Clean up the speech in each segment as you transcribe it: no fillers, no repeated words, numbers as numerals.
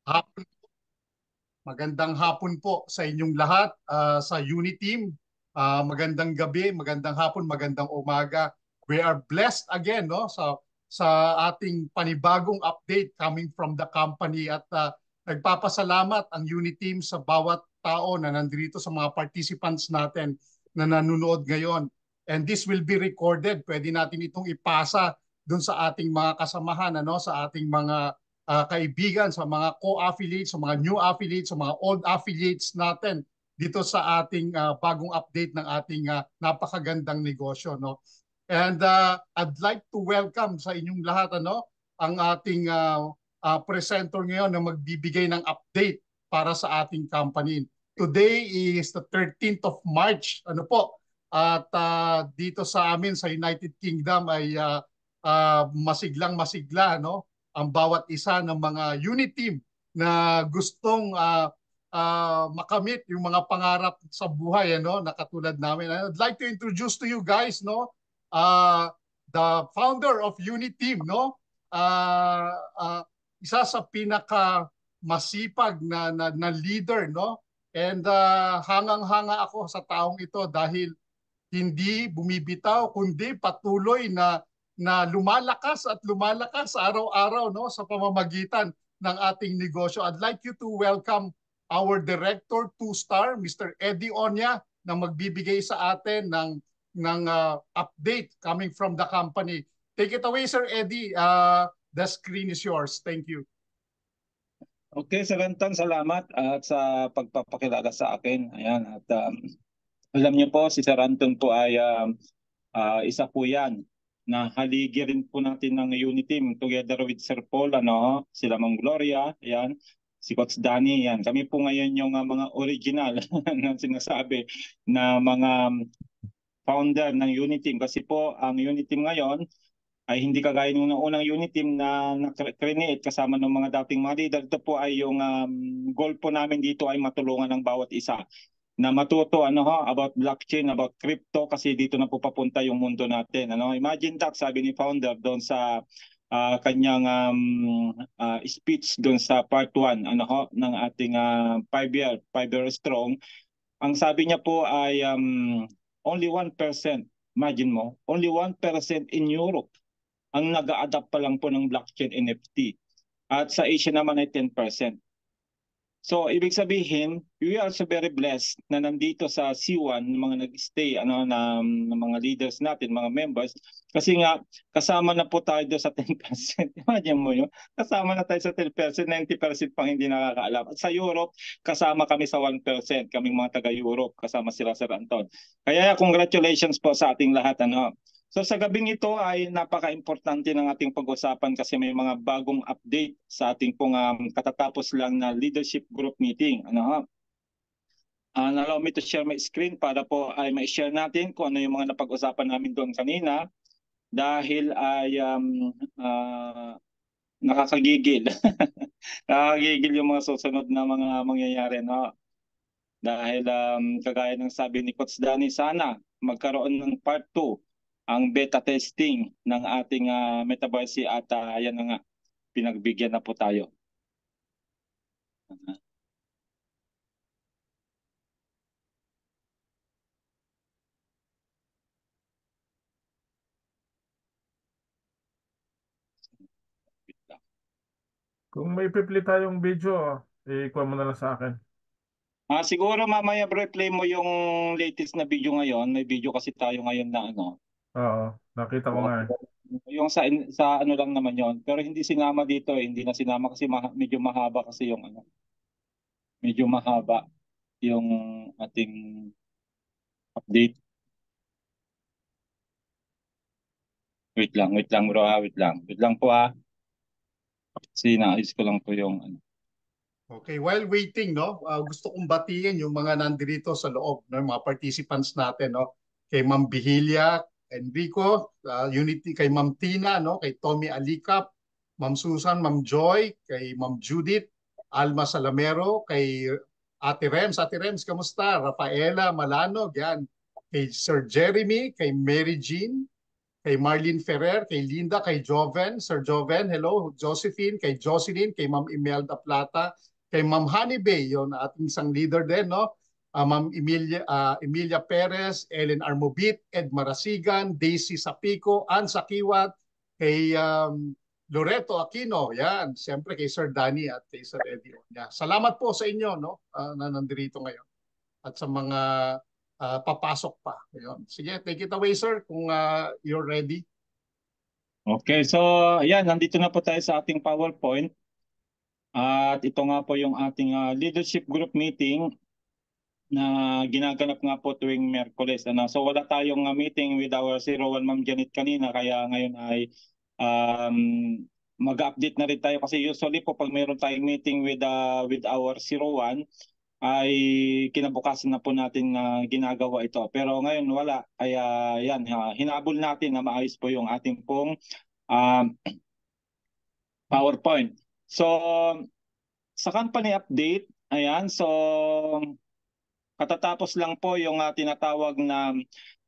Hapon, magandang hapon po sa inyong lahat sa Uniteam. Magandang gabi, magandang hapon, magandang umaga. We are blessed again no sa ating panibagong update coming from the company at nagpapasalamat ang Uniteam sa bawat tao na nandito sa mga participants natin na nanonood ngayon. And this will be recorded. Pwede natin itong ipasa dun sa ating mga kasamahan sa ating mga kaibigan, sa mga co-affiliates, sa mga new affiliates, sa mga old affiliates natin dito sa ating bagong update ng ating napakagandang negosyo. No? And I'd like to welcome sa inyong lahat ang ating presenter ngayon na magbibigay ng update para sa ating company. Today is the 13th of March. Ano po? At dito sa amin sa United Kingdom ay masiglang masigla ang bawat isa ng mga unit team na gustong makamit yung mga pangarap sa buhay na katulad namin. I'd like to introduce to you guys uh, the founder of Unit Team uh, uh, isa sa pinaka masipag na leader and hangang-hanga ako sa taong ito dahil hindi bumibitaw kundi patuloy na lumalakas araw-araw sa pamamagitan ng ating negosyo. I'd like you to welcome our Director 2-star, Mr. Eddie Onya, na magbibigay sa atin ng update coming from the company. Take it away, Sir Eddie. The screen is yours. Thank you. Okay, Sir Anton, salamat at sa pagpapakilala sa akin. Ayan, at alam niyo po, si Sir Anton po ay isa po yan na haligi rin po natin ng Uniteam together with Sir Paul, sila Ma'am Gloria, ayan, si Coach Danny, yan. Kami po ngayon yung mga original na sinasabi na mga founder ng Uniteam kasi po ang Uniteam ngayon ay hindi kagaya ng unang unit team na na-create kasama ng mga dating mga leader. Ito po ay yung goal po namin dito ay matulungan ng bawat isa na matuto about blockchain, about crypto kasi dito na po papunta yung mundo natin. Imagine that, sabi ni founder doon sa kanyang speech doon sa part 1 ng ating 5 year strong. Ang sabi niya po ay only 1%, imagine mo, only 1% in Europe ang nag-a-adapt pa lang po ng blockchain NFT. At sa Asia naman ay 10%. So, ibig sabihin, we are also very blessed na nandito sa C1, mga nag-stay, na mga leaders natin, mga members, kasi nga, kasama na po tayo sa 10%. Imagine mo yun, kasama na tayo sa 10%, 90% pang hindi nakakaalam. At sa Europe, kasama kami sa 1%, kaming mga taga-Europe, kasama sila Sir Anton. Kaya congratulations po sa ating lahat. So sa gabing ito ay napaka-importante ng ating pag-usapan kasi may mga bagong update sa ating pong katatapos lang na leadership group meeting. Allow me to share my screen para po ay ma-share natin kung ano yung mga napag-usapan namin doon kanina dahil ay nakakagigil. Nakakagigil yung mga susunod na mga mangyayari. Dahil kagaya ng sabi ni Coach Danny, sana magkaroon ng part 2 ang beta testing ng ating Metaverse at ayan na nga, pinagbigyan na po tayo. Kung may pipili tayong video, ikuha mo na lang sa akin. Siguro mamaya bro, play mo yung latest na video ngayon. May video kasi tayo ngayon na Oo, nakita ko nga . Yung sa ano lang naman yon. Pero hindi sinama dito Hindi na sinama kasi medyo mahaba kasi yung Medyo mahaba yung ating update. Wait lang bro Wait lang po Kasi naayos ko lang po yung Okay, while waiting, gusto kong batiin yung mga nandito sa loob, mga participants natin, kay Ma'am Bihilia, Enrico, Unity, kay Ma'am Tina, kay Tommy Alicap, Ma'am Susan, Ma'am Joy, kay Ma'am Judith, Alma Salamero, kay Ate Rems. Ate Rems, kamusta? Rafaela Malano, yan. Kay Sir Jeremy, kay Mary Jean, kay Marlene Ferrer, kay Linda, kay Joven, Sir Joven, hello, Josephine, kay Jocelyn, kay Ma'am Imelda Plata, kay Ma'am Honey Bay, yun, ating isang leader din, no? Ma'am Emilia Perez, Ellen Armobit, Ed Marasigan, Daisy Sapico, Ann Sakiwat, kay Loreto Aquino, yan, siyempre kay Sir Danny at kay Sir Eddie Onya. Salamat po sa inyo, no, na nandito ngayon at sa mga papasok pa. Ayun. Sige, take it away, sir, kung you're ready. Okay, so ayan, nandito na po tayo sa ating PowerPoint. At ito nga po yung ating leadership group meeting na ginaganap nga po tuwing Miyerkules. So wala tayong meeting with our 01 Ma'am Janet kanina, kaya ngayon ay um, mag-update na rin tayo kasi usually po pag mayroon tayong meeting with our 01 ay kinabukasan na po natin ginagawa ito. Pero ngayon wala. Kaya yan, hinabol natin na maayos po yung ating pong PowerPoint. So, sa company update, ayan, so katatapos lang po yung tinatawag na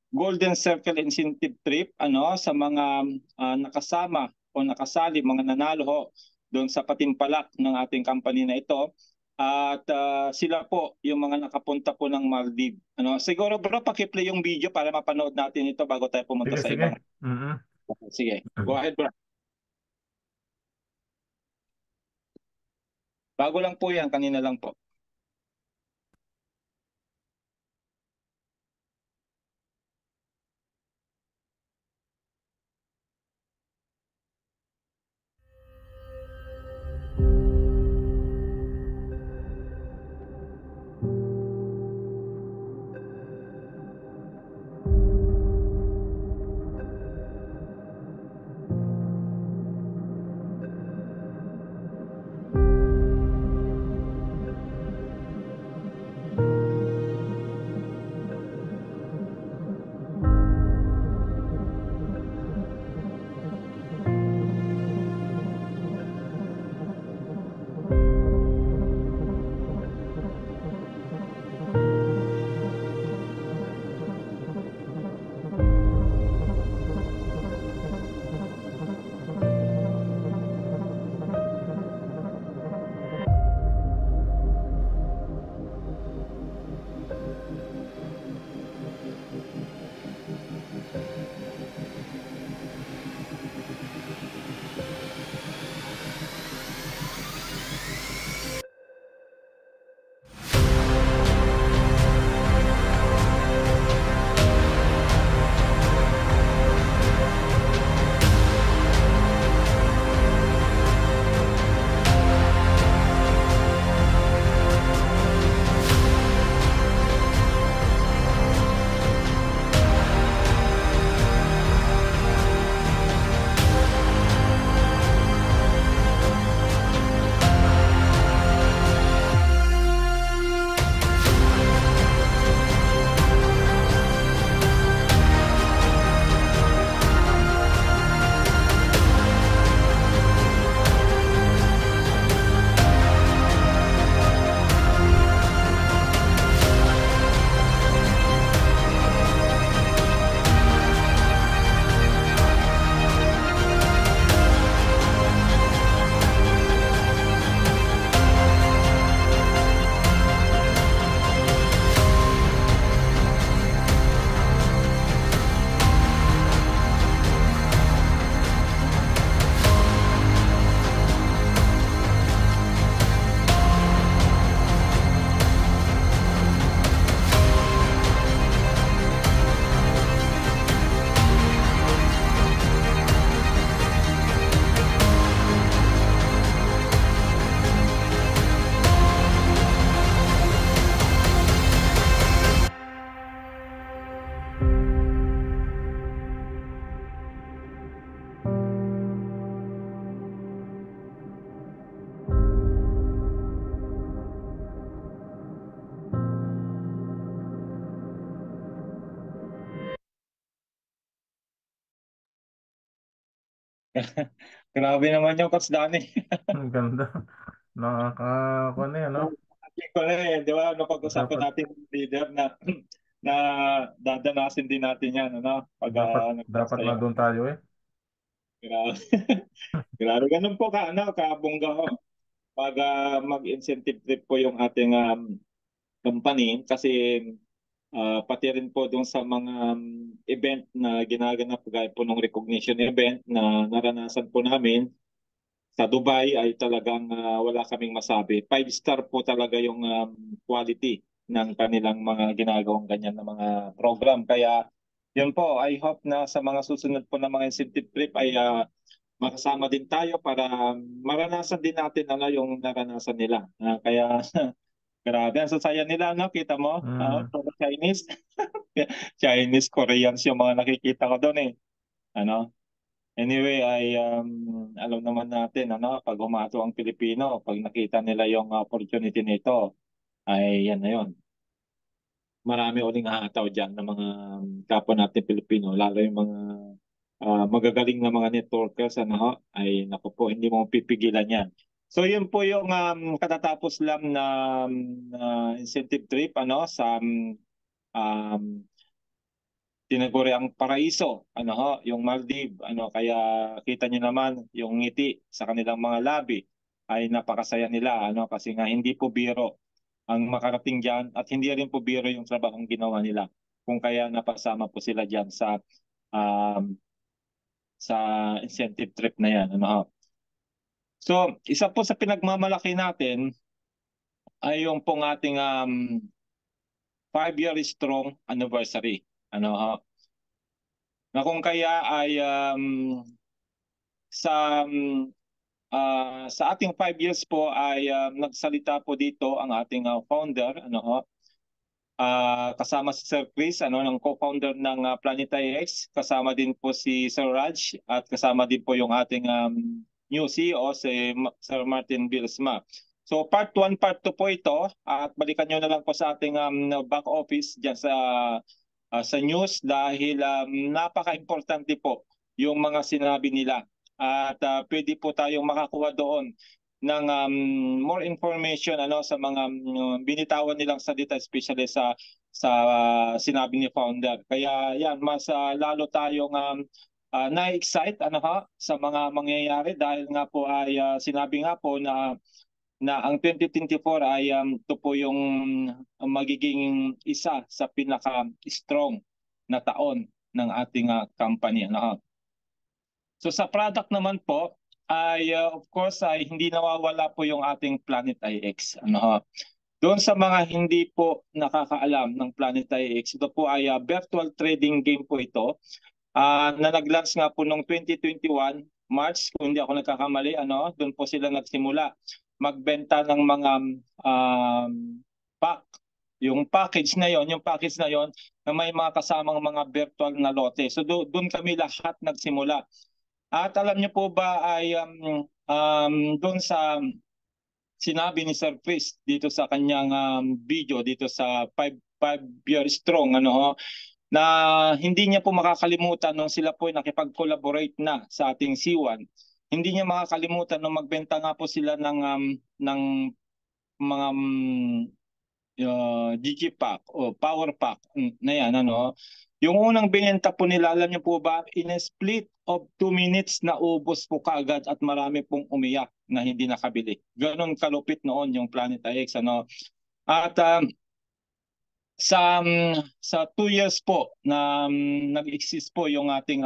Golden Circle Incentive Trip sa mga nakasama o nakasali, mga nanalo ho doon sa patimpalak ng ating company na ito. At sila po yung mga nakapunta po ng Maldives. Siguro bro, paki-play yung video para mapanood natin ito bago tayo pumunta sa Sige. iba. Sige, go ahead bro. Bago lang po yan, kanina lang po. Grabe naman yung Coach Danny. Ang ganda. Nakaka, ano yan, no? Ko na di ba? Pag-usapan Dapat. natin yung leader na na dadanasin din natin yan, ano? Pag Dapat na nagpasaya. doon tayo eh. Grabe. Grabe. Ganun po kabongga ho. Pag mag-incentive trip po yung ating company kasi pati rin po doon sa mga event na ginaganap gaya po ng recognition event na naranasan po namin sa Dubai ay talagang wala kaming masabi. 5-star po talaga yung quality ng kanilang mga ginagawang ganyan na mga program. Kaya yun po, I hope na sa mga susunod po na mga incentive trip ay makasama din tayo para maranasan din natin ano yung naranasan nila. Kaya grabe, ang sasaya nila, no? Kita mo? Puro Chinese. Chinese, Koreans yung mga nakikita ko doon eh. Ano? Anyway, ay alam naman natin, ano, pag humato ang Pilipino, pag nakita nila yung opportunity nito, ay yan na yun. Marami uling hahataw dyan ng mga kapwa natin Pilipino, lalo yung mga magagaling na mga networkers, ano, ay naku po, hindi mo pipigilan yan. So yun po yung katatapos lang na incentive trip ano sa tinaguri ang paraiso, ano ho, yung Maldives, ano, kaya kita niyo naman yung ngiti sa kanilang mga labi ay napakasaya nila, ano, kasi nga hindi po biro ang makarating diyan at hindi rin po biro yung trabahong ginawa nila. Kung kaya napasama po sila diyan um, sa incentive trip na yan, ano ho. So, isa po sa pinagmamalaki natin ay yung pong ating 5-year strong anniversary, ano ho. Na kung kaya ay sa sa ating 5 years po ay nagsalita po dito ang ating founder, ano ho, kasama si Sir Chris, ano, ng co-founder ng Planet IX, kasama din po si Sir Raj at kasama din po yung ating new CEO si Sir Martin Bilsma. So part 1, part 2 po ito at balikan nyo na lang po sa ating back office dyan sa news dahil napaka-importante po yung mga sinabi nila at pwede po tayong makakuha doon ng more information ano sa mga binitawan nilang salita especially sa sinabi ni founder. Kaya yan mas lalo tayong na-excite ano ha sa mga mangyayari dahil nga po ay sinabi nga po na ang 2024 ay ito po yung magiging isa sa pinaka-strong na taon ng ating company. Ano? So sa product naman po, ay of course ay hindi nawawala po yung ating Planet IX. Ano? Doon sa mga hindi po nakakaalam ng Planet IX, ito po ay virtual trading game po ito na nag-launch nga po noong 2021 March, kung hindi ako nagkakamali, ano, doon po sila nagsimula magbenta ng mga pack. Yung package na yon, na may mga kasamang mga virtual na lote. So doon kami lahat nagsimula. At alam niyo po ba ay doon sa sinabi ni Sir Chris dito sa kanyang video dito sa 5 year strong ano na hindi niya po makakalimutan nung sila po ay nakipag-collaborate na sa ating C1. Hindi niya makakalimutan nung magbenta nga po sila ng mga Digipack o Power Pack na yan ano. Yung unang binenta po nila, alam niyo po ba, in a split of 2 minutes na ubos po kaagad at marami pong umiyak na hindi nakabili. Ganon kalupit noon yung Planet IX ano. At sa 2 years po na nag-exist po yung ating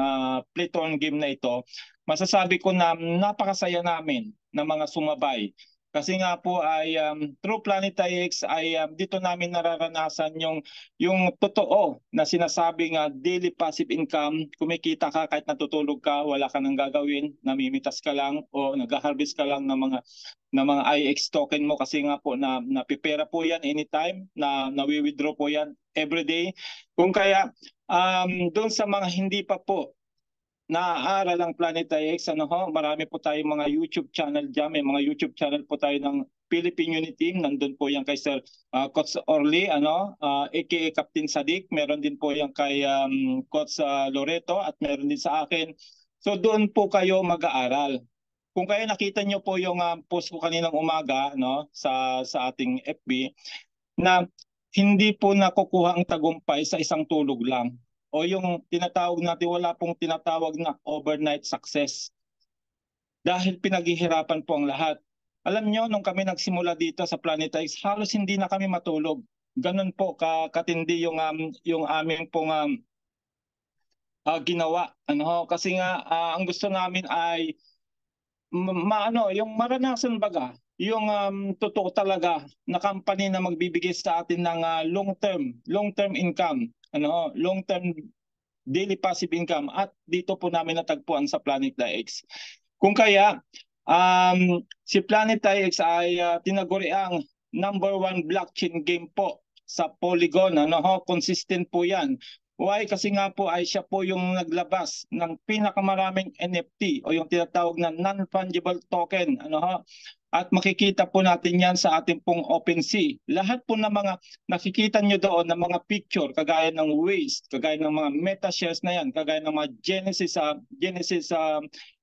play to earn game na ito, masasabi ko na napakasaya namin ng mga sumabay. Kasi nga po ay through Planet IX ay dito namin nararanasan yung totoo na sinasabing daily passive income. Kumikita ka kahit natutulog ka, wala ka nang gagawin, namimitas ka lang o nag-harvest ka lang ng mga IX token mo kasi nga po na napipera po yan anytime, na nawi-withdraw po yan everyday. Kung kaya doon sa mga hindi pa po naaaral ang Planet IX, ano ho, marami po tayong mga YouTube channel dyan. May mga YouTube channel po tayo ng Philippine Unity Team. Nandun po yan kay Sir Coach Orly, ano, aka Captain Sadik. Meron din po yan kay Coach Loreto at meron din sa akin. So doon po kayo mag-aaral. Kung kaya nakita niyo po yung post ko kaninang umaga no sa ating FB na hindi po nakukuha ang tagumpay sa isang tulog lang. O yung tinatawag natin, wala pong tinatawag na overnight success. Dahil pinaghihirapan po ang lahat. Alam nyo, nung kami nagsimula dito sa Planet X, halos hindi na kami matulog. Ganun po katindi yung aming pong ginawa. Kasi nga ang gusto namin ay yung maranasan baga, yung totoo talaga na company na magbibigay sa atin ng long-term income, long-term daily passive income, at dito po namin natagpuan sa Planet X. Kung kaya si Planet X ay tinaguri ang #1 blockchain game po sa Polygon. Consistent po yan. Why? Kasi nga po ay siya po yung naglabas ng pinakamaraming NFT o yung tinatawag na non-fungible token. At makikita po natin yan sa ating pong OpenSea. Lahat po ng mga nakikita nyo doon ng mga picture, kagaya ng Waste, kagaya ng mga MetaShares na yan, kagaya ng mga Genesis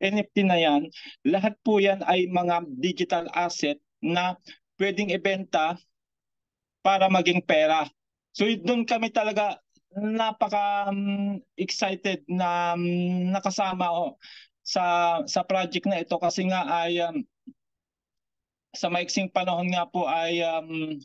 NFT na yan, lahat po yan ay mga digital asset na pwedeng ibenta para maging pera. So doon kami talaga napaka-excited na nakasama sa project na ito, kasi nga ay sa maiksing panahon nga po ay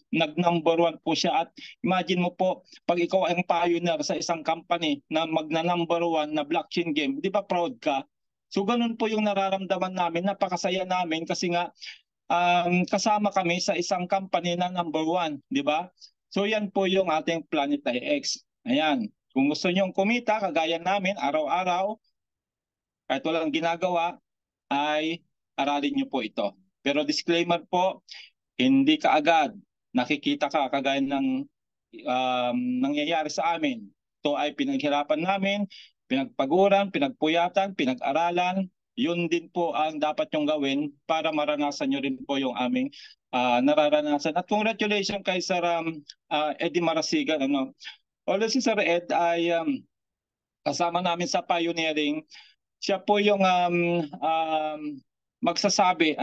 nag-#1 po siya. At imagine mo po, pag ikaw ay ang pioneer sa isang company na magna-#1 na blockchain game, di ba proud ka? So ganun po yung nararamdaman namin, napakasaya namin, kasi nga kasama kami sa isang company na #1, di ba? So yan po yung ating Planet X. Ayan, kung gusto nyong kumita kagaya namin araw-araw, kahit walang ginagawa, ay aralin nyo po ito. Pero disclaimer po, hindi kaagad nakikita ka kagaya ng nangyayari sa amin. Ito ay pinaghirapan namin, pinagpaguran, pinagpuyatan, pinag-aralan. Yun din po ang dapat nyong gawin para maranasan nyo rin po yung aming nararanasan. At congratulations kay Sir Eddie Marasigan. Although si Sir Ed ay kasama namin sa pioneering, siya po yung magsasabi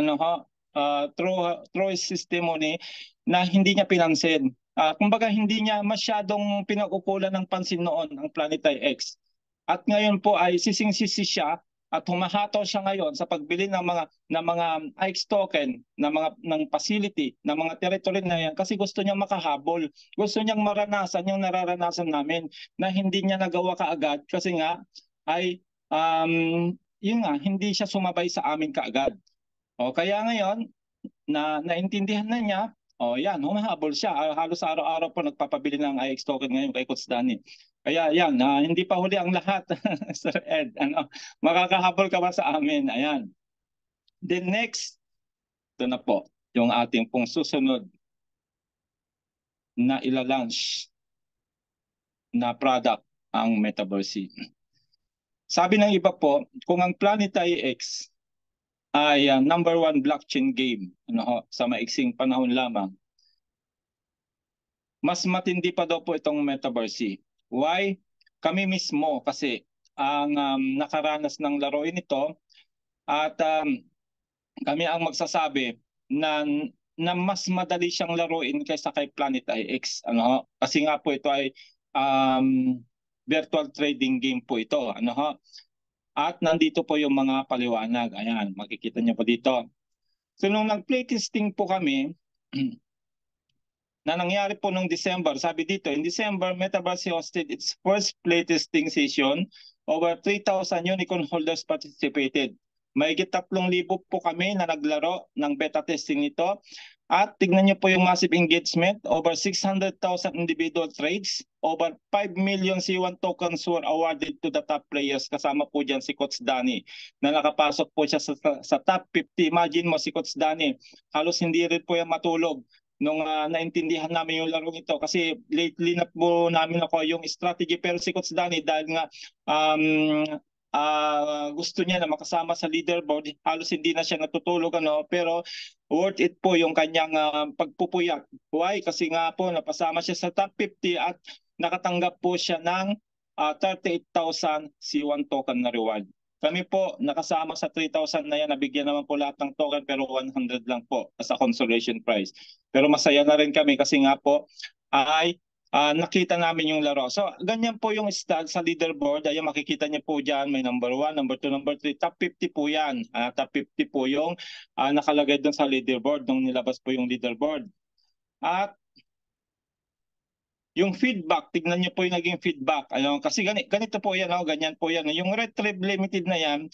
through his testimony na hindi niya pinansin. Kumbaga hindi niya masyadong pinag-ukulan ng pansin noon ang Planet X. At ngayon po ay sising-sisi siya at humahato siya ngayon sa pagbili ng mga X token, ng facility, ng mga territory na yan, kasi gusto niya makahabol. Gusto niyang maranasan yung nararanasan namin na hindi niya nagawa kaagad, kasi nga ay yun nga, hindi siya sumabay sa amin kaagad. Kaya ngayon, naintindihan na niya, yan, humahabol siya. Halos araw-araw po nagpapabili ng IX token ngayon kay Coach Danny. Kaya yan, hindi pa huli ang lahat, Sir Ed. Makakahabol ka ba sa amin? Ayan. Then next, ito na po, yung ating pong susunod na ila-launch na product, ang Metaverse. Sabi ng iba po, kung ang Planet X ay #1 blockchain game sa maiksing panahon lamang, mas matindi pa daw po itong Metaverse. Why? Kami mismo kasi ang nakaranas ng laruin ito, at kami ang magsasabi na mas madali siyang laruin kaysa kay Planet X. Kasi nga po ito ay virtual trading game po ito. At nandito po yung mga paliwanag. Ayan, makikita niyo po dito. So nung nag-play testing po kami, na nangyari po nung December, sabi dito, in December, Metaverse hosted its first playtesting session. Over 3,000 unicorn holders participated. Mahigit 3,000 po kami na naglaro ng beta testing nito. At tignan niyo po yung massive engagement, over 600,000 individual trades, over 5 million C1 tokens were awarded to the top players. Kasama po dyan si Coach Danny, na nakapasok po siya sa top 50. Imagine mo si Coach Danny, halos hindi rin po yan matulog nung naintindihan namin yung larong ito, kasi lately na po namin ako yung strategy, pero si Coach Danny dahil nga gusto niya na makasama sa leaderboard, halos hindi na siya natutulog, pero worth it po yung kanyang pagpupuyat. Why? Kasi nga po napasama siya sa top 50 at nakatanggap po siya ng 38,000 C1 token na reward. Kami po nakasama sa 3,000 na yan, nabigyan naman po lahat ng token, pero 100 lang po as a consolation prize. Pero masaya na rin kami kasi nga po ay nakita namin yung laro. So ganyan po yung stats sa leaderboard. Ayan, makikita niyo po dyan, may number 1, number 2, number 3. Top 50 po yan. Top 50 po yung nakalagay doon sa leaderboard nung nilabas po yung leaderboard. At yung feedback, tignan niyo po yung naging feedback. Ano, kasi ganito po yan, ganyan po yan. Yung Retrieve Limited na yan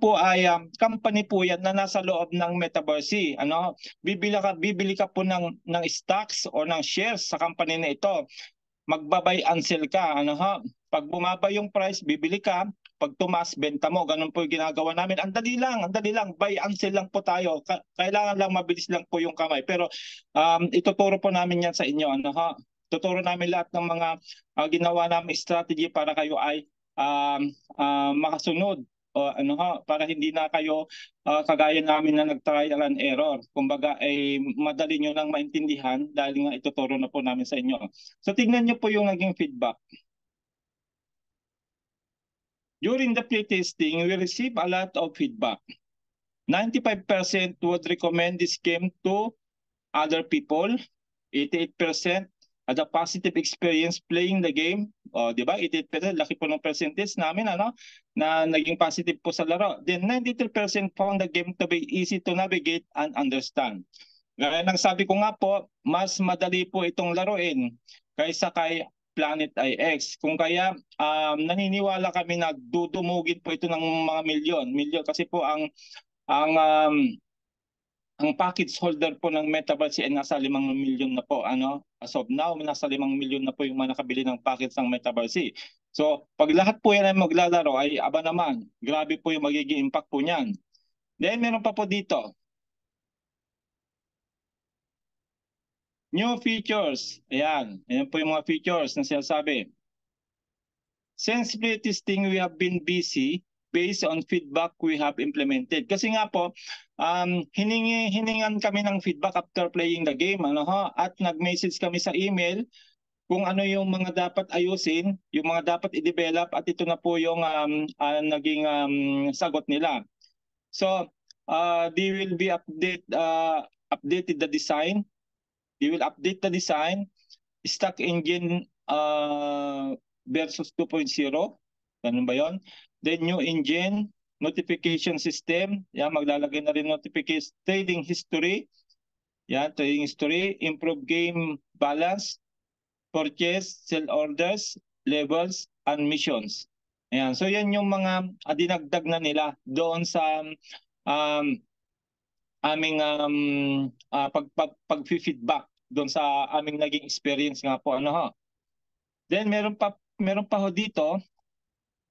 po ay company po yan na nasa loob ng Metaverse. Ano, bibili ka po ng stocks o ng shares sa company na ito. Magbabay and sell ka. Ano, pag bumaba yung price, bibili ka. Pag tumas, benta mo. Ganun po yung ginagawa namin. Ang dali lang. Buy and sell lang po tayo. Kailangan lang mabilis lang po yung kamay. Pero ituturo po namin yan sa inyo. Ano, tuturo namin lahat ng mga ginawa namin strategy para kayo ay makasunod o para hindi na kayo kagaya namin na nag-trial and error. Kumbaga ay madali nyo nang maintindihan dahil nga ituturo na po namin sa inyo. So tignan nyo po yung naging feedback. During the playtesting, we received a lot of feedback. 95% would recommend this game to other people. 88% had a positive experience playing the game. Di ba? 88%, laki po ng percentage namin na naging positive po sa laro. Then 93% found the game to be easy to navigate and understand. Gaya ng sabi ko nga po, mas madali po itong laruin kaysa kay Planet IX. Kung kaya naniniwala kami na dudumugin po ito ng mga milyon kasi po ang package holder po ng Metaverse ay nasa 5 milyon na po. As of now, nasa 5 milyon na po yung mga nakabili ng package ng Metaverse. So, pag lahat po yan ay maglalaro, ay aba naman, grabe po yung magiging impact po niyan. Then, meron pa po dito. New features. Ayan po yung mga features na sinasabi. Since playtesting, we have been busy based on feedback we have implemented. Kasi nga po, hiningan kami ng feedback after playing the game. At nag-message kami sa email kung ano yung mga dapat ayusin, yung mga dapat i-develop, at ito na po yung naging sagot nila. So, they will be updated the design. They will update the design, stock engine versus 2.0. Ganun ba yun? Then new engine, notification system. Yan, maglalagay na rin notification, trading history. Yan, trading history, improve game balance, purchase, sell orders, levels, and missions. Ayan, so yan yung mga dinagdag na nila doon sa aming pag-feedback doon sa aming naging experience nga po. Then meron pa ho dito,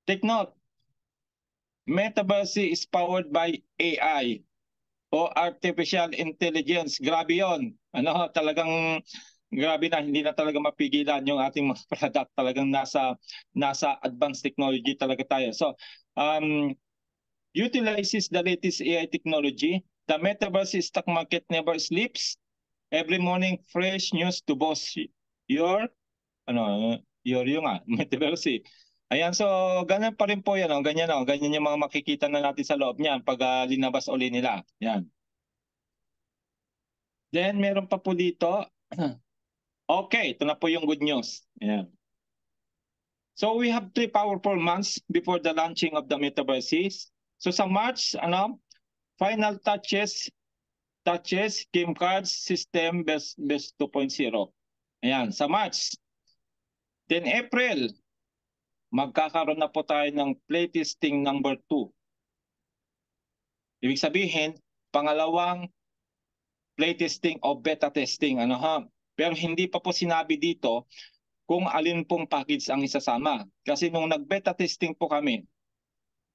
take note, Metaverse is powered by AI o Artificial Intelligence. Grabe yon. Talagang grabe na, hindi na talaga mapigilan yung ating mga product. Talagang nasa advanced technology talaga tayo. So, utilizes the latest AI technology. The Metaverse stock market never sleeps. Every morning, fresh news to boost your Metaverse. Ayan, so ganyan pa rin po yan. Ganyan yung mga makikita na natin sa loob niyan pag linabas uli nila. Yan. Then, meron pa po dito. Okay, ito na po yung good news. Ayan. So, we have 3 powerful months before the launching of the Metaverse. So, sa March, final touches, game cards, system, best 2.0. Ayan, sa March. Then April, magkakaroon na po tayo ng playtesting number 2. Ibig sabihin, pangalawang playtesting o beta testing. Pero hindi pa po sinabi dito kung alin pong package ang isasama. Kasi nung nag-beta testing po kami,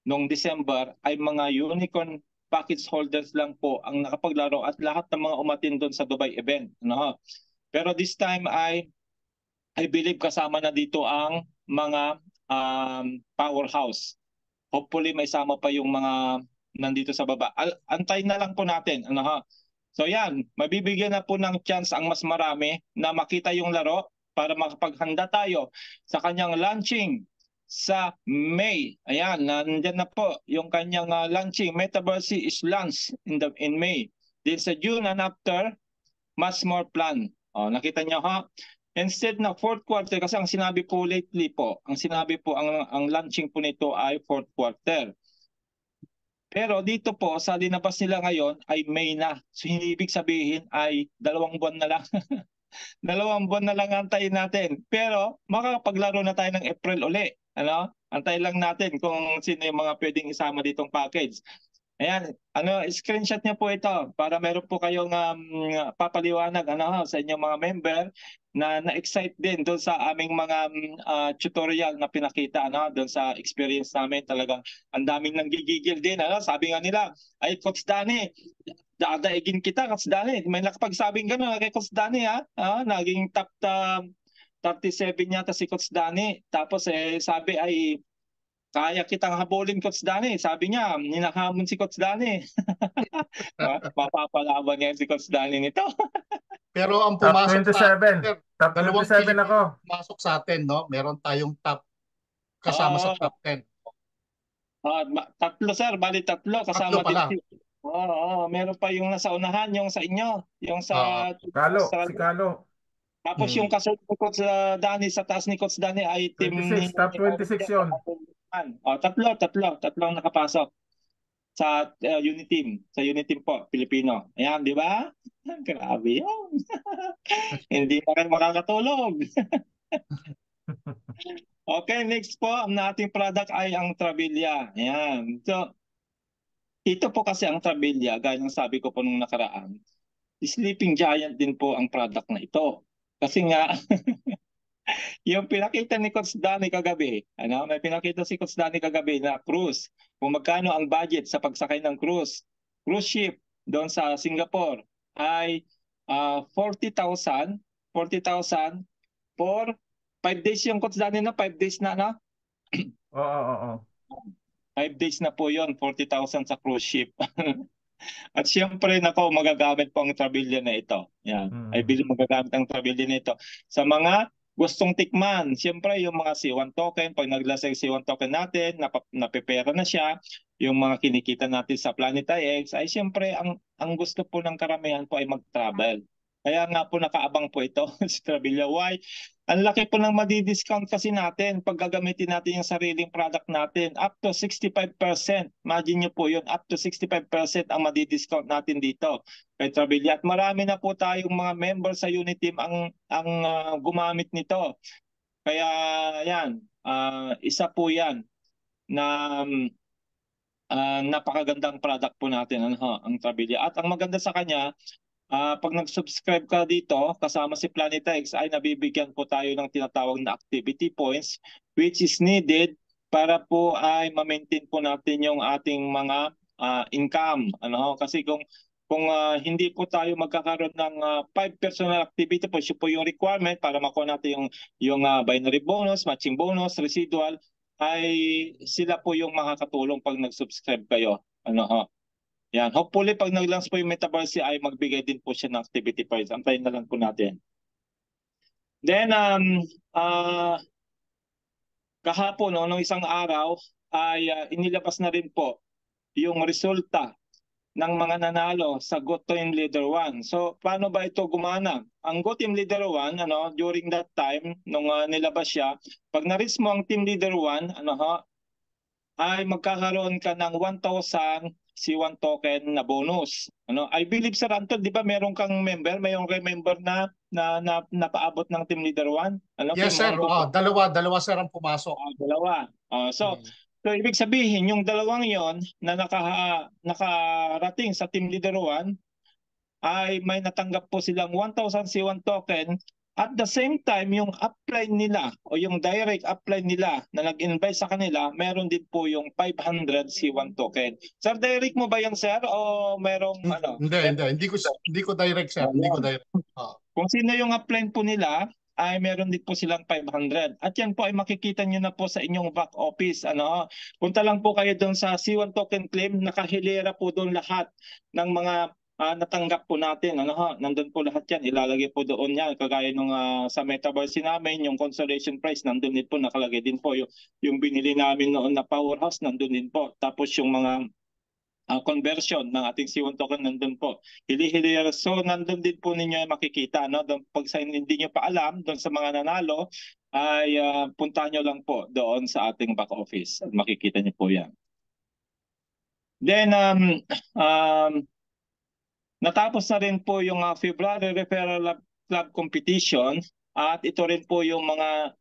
nung December, ay mga unicorn package holders lang po ang nakapaglaro at lahat ng mga umatin doon sa Dubai event. Pero this time I believe kasama na dito ang mga powerhouse. Hopefully may sama pa yung mga nandito sa baba. Antayin na lang po natin. So yan, mabibigyan na po ng chance ang mas marami na makita yung laro para makapaghanda tayo sa kanyang launching sa May. Ayan, nandyan na po yung kanyang launching. Metaverse is launched in May. Then sa June and after, much more plan. Nakita nyo Instead na fourth quarter, kasi ang sinabi po lately po, ang launching po nito ay fourth quarter. Pero dito po, sa linabas nila ngayon ay May na. So hindi ibig sabihin ay 2 buwan na lang. 2 buwan na lang antayin natin. Pero makakapaglaro na tayo ng April uli. Ano? Antayin lang natin kung sino yung mga pwedeng isama ditong package. Ayan, screenshot niyo po ito para meron po kayong papaliwanag sa inyong mga member na na-excite din doon sa aming mga tutorial na pinakita, doon sa experience namin. Talagang ang daming nanggigigil din. Sabi nga nila, ay Coach Danny, dadaigin kita, Coach Danny. May nakapagsabing gano'n kay Coach Danny, naging top 37 yata si Coach Danny. Tapos sabi ay kaya kitang habulin, Coach Danny. Sabi niya, hinahamon si Coach Danny. Mapapalaban niya si Coach Danny nito. Pero ang Top pumasok 27. Top dalawang 27 Pilipino ako. pumasok sa atin, no? Meron tayong top kasama sa top 10. Tatlo, sir. Bali tatlo. Tatlo Kasama pala. din. Meron pa yung nasa unahan, yung sa inyo. Yung sa... Kalo, si Kalo. Tapos yung kasunod ni Coach Danny, sa taas ni Coach Danny ay team 26, top 26 yun. Tatlo ang nakapasok sa unit team. Sa unit team po, Pilipino. Ayan, di ba? Grabe yun. Hindi na kayo makakatulog. Okay, next po, ang ating product ay ang Trabilia. Ayan. So, ito po kasi ang Trabilia, gaya ng sabi ko po nung nakaraan, Sleeping Giant din po ang product na ito. Kasi nga, yung pinakita ni Coach Danny kagabi, may pinakita si Coach Danny kagabi na cruise. Kung magkano ang budget sa pagsakay ng cruise ship doon sa Singapore ay 40,000 for 5 days yung Coach Danny, 5 days na, Oo. 5 days na po yon, 40,000 sa cruise ship. At siyempre, magagamit po ang Trabilia na ito. Yan. Magagamit ang Trabilia na ito. Sa mga gustong tikman, siyempre yung mga C1 token, pag naglasay C1 token natin, napepera na siya, yung mga kinikita natin sa Planet IX, ay siyempre ang gusto po ng karamihan po ay mag-travel. Kaya nga po nakaabang po ito si Trabilia. Why? Ang laki po ng madi-discount kasi natin pag gagamitin natin yung sariling product natin. Up to 65%. Imagine nyo po yun. Up to 65% ang madi-discount natin dito kay Trabilia. At marami na po tayong mga member sa unit team ang gumamit nito. Kaya yan, isa po yan na napakagandang product po natin, ang Trabilia. At ang maganda sa kanya, pag nag-subscribe ka dito, kasama si Planet X, ay nabibigyan po tayo ng tinatawag na activity points which is needed para po ay ma-maintain po natin yung ating mga income. Kasi kung hindi po tayo magkakaroon ng 5 personal activity points, yun po yung requirement para makuha natin yung binary bonus, matching bonus, residual, ay sila po yung makakatulong pag nag-subscribe kayo. Yan. Hopefully, pag nag-launch po yung Metaverse ay magbigay din po siya ng activity points. Antayin na lang po natin. Then, kahapon, nung isang araw, ay inilabas na rin po yung resulta ng mga nanalo sa Go Team Leader 1. So, paano ba ito gumana? Ang Go Team Leader 1, during that time, nung nilabas siya, pag na-reach mo ang Team Leader 1, ay magkakaroon ka ng 1,000 C1 token na bonus. I believe, Sir Anton, di ba meron kang member? Mayroong member na napaabot ng Team Leader 1? Yes, sir. Dalawa sir ang pumasok. Dalawa. So ibig sabihin, yung dalawang yon na nakarating sa Team Leader 1 ay may natanggap po silang 1,000 C1 token. At the same time, yung upline nila o yung direct upline nila na nag-invite sa kanila, meron din po yung 500 C1 token. Sir, direct mo ba yan, sir? O merong Hindi ko direct, sir. Hindi ko direct. Kung sino yung upline po nila, ay meron din po silang 500. At yan po ay makikita nyo na po sa inyong back office. Punta lang po kayo doon sa C1 token claim, nakahilera po doon lahat ng mga natanggap po natin. Nandun po lahat yan. Ilalagay po doon yan. Kagaya nung sa Metaverse namin, yung consolation price, nandun din po, nakalagay din po. Yung binili namin noon na powerhouse, nandun din po. Tapos yung mga conversion ng ating C1 token nandun po. Hili-hili. So nandun din po ninyo makikita. No? Pag hindi nyo pa alam doon sa mga nanalo, ay puntahan nyo lang po doon sa ating back office. At makikita nyo po yan. Then, natapos na rin po yung February Referral Club Competition at ito rin po yung mga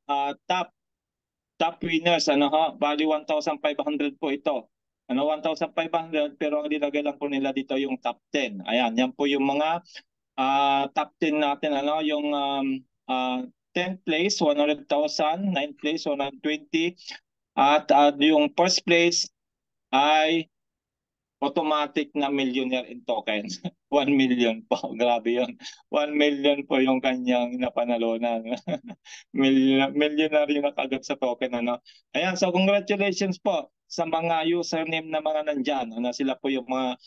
top winners. Bali 1,500 po ito. 1,500 pero ang nilagay lang po nila dito yung top 10. Ayan, yan po yung mga top 10 natin. Yung 10th place, 100,000, 9th place, 120, at yung first place ay automatic na millionaire in tokens. 1 million po. Grabe yun. 1 million po yung kanyang napanalunan. Millionaire yung nakagad sa token. Ayan, so congratulations po sa mga username na mga nandyan. Sila po yung mga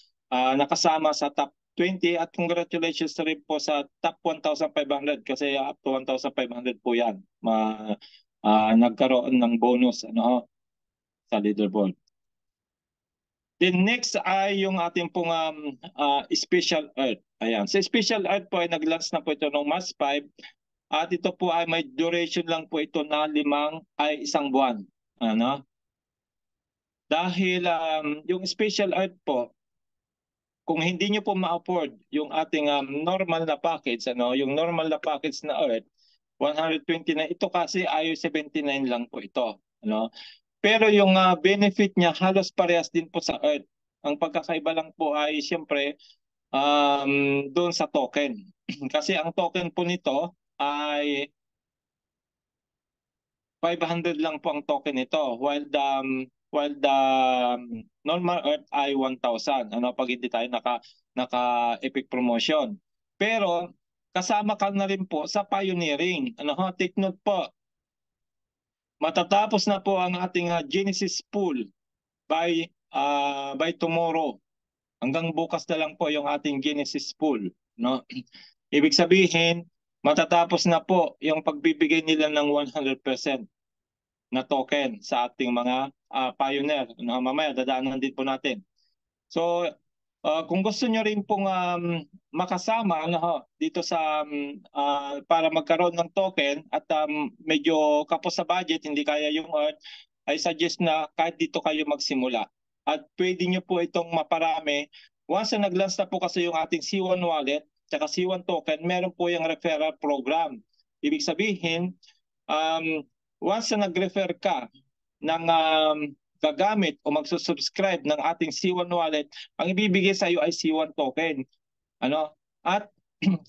nakasama sa top 20 at congratulations rin po sa top 1,500 kasi up to 1,500 po yan. Nagkaroon ng bonus sa leaderboard. The next ay yung ating pong Special Earth. Ayan. Sa Special Earth po ay nag-launch na po ito ng March 5 at ito po ay may duration lang po ito na 1 buwan. Dahil yung Special Earth po, kung hindi nyo po ma-afford yung ating normal na package, yung normal na package na Earth, 129, ito kasi IO79 lang po ito. Pero yung benefit niya halos parehas din po sa Earth. Ang pagkakaiba lang po ay siyempre doon sa token. Kasi ang token po nito ay 500 lang po ang token nito while the normal Earth ay 1,000 pag hindi tayo naka epic promotion. Pero kasama ka na rin po sa pioneering. Take note po. Matatapos na po ang ating Genesis pool by tomorrow. Hanggang bukas na lang po yung ating Genesis pool. Ibig sabihin, matatapos na po yung pagbibigay nila ng 100% na token sa ating mga pioneer. Mamaya, dadaanan din po natin. So, kung gusto nyo rin pong makasama dito sa para magkaroon ng token at medyo kapos sa budget, hindi kaya yung Earth, I suggest na kahit dito kayo magsimula. At pwede nyo po itong maparami. Once na nag-launch na po kasi yung ating C1 wallet tsaka C1 token, meron po yung referral program. Ibig sabihin, once na nag-refer ka ng gagamit o magsusubscribe ng ating C1 wallet, ang ibibigay sa iyo ay C1 token. At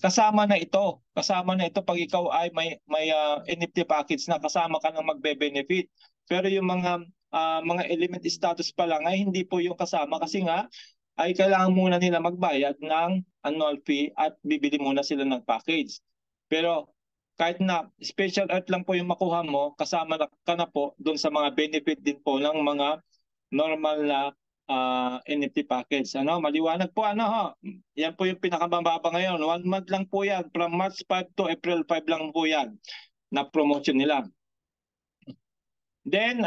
kasama na ito pag ikaw ay may NFT package na kasama ka ng magbe-benefit. Pero yung mga element status pa lang ay hindi po yung kasama kasi nga ay kailangan muna nila magbayad ng annual fee at bibili muna sila ng package. Pero kahit na Special Earth lang po yung makuha mo, kasama ka na po doon sa mga benefit din po ng mga normal na NFT package. Maliwanag po Yan po yung pinakamababa ngayon. 1 month lang po yan. From March 5 to April 5 lang po yan na promotion nila. Then,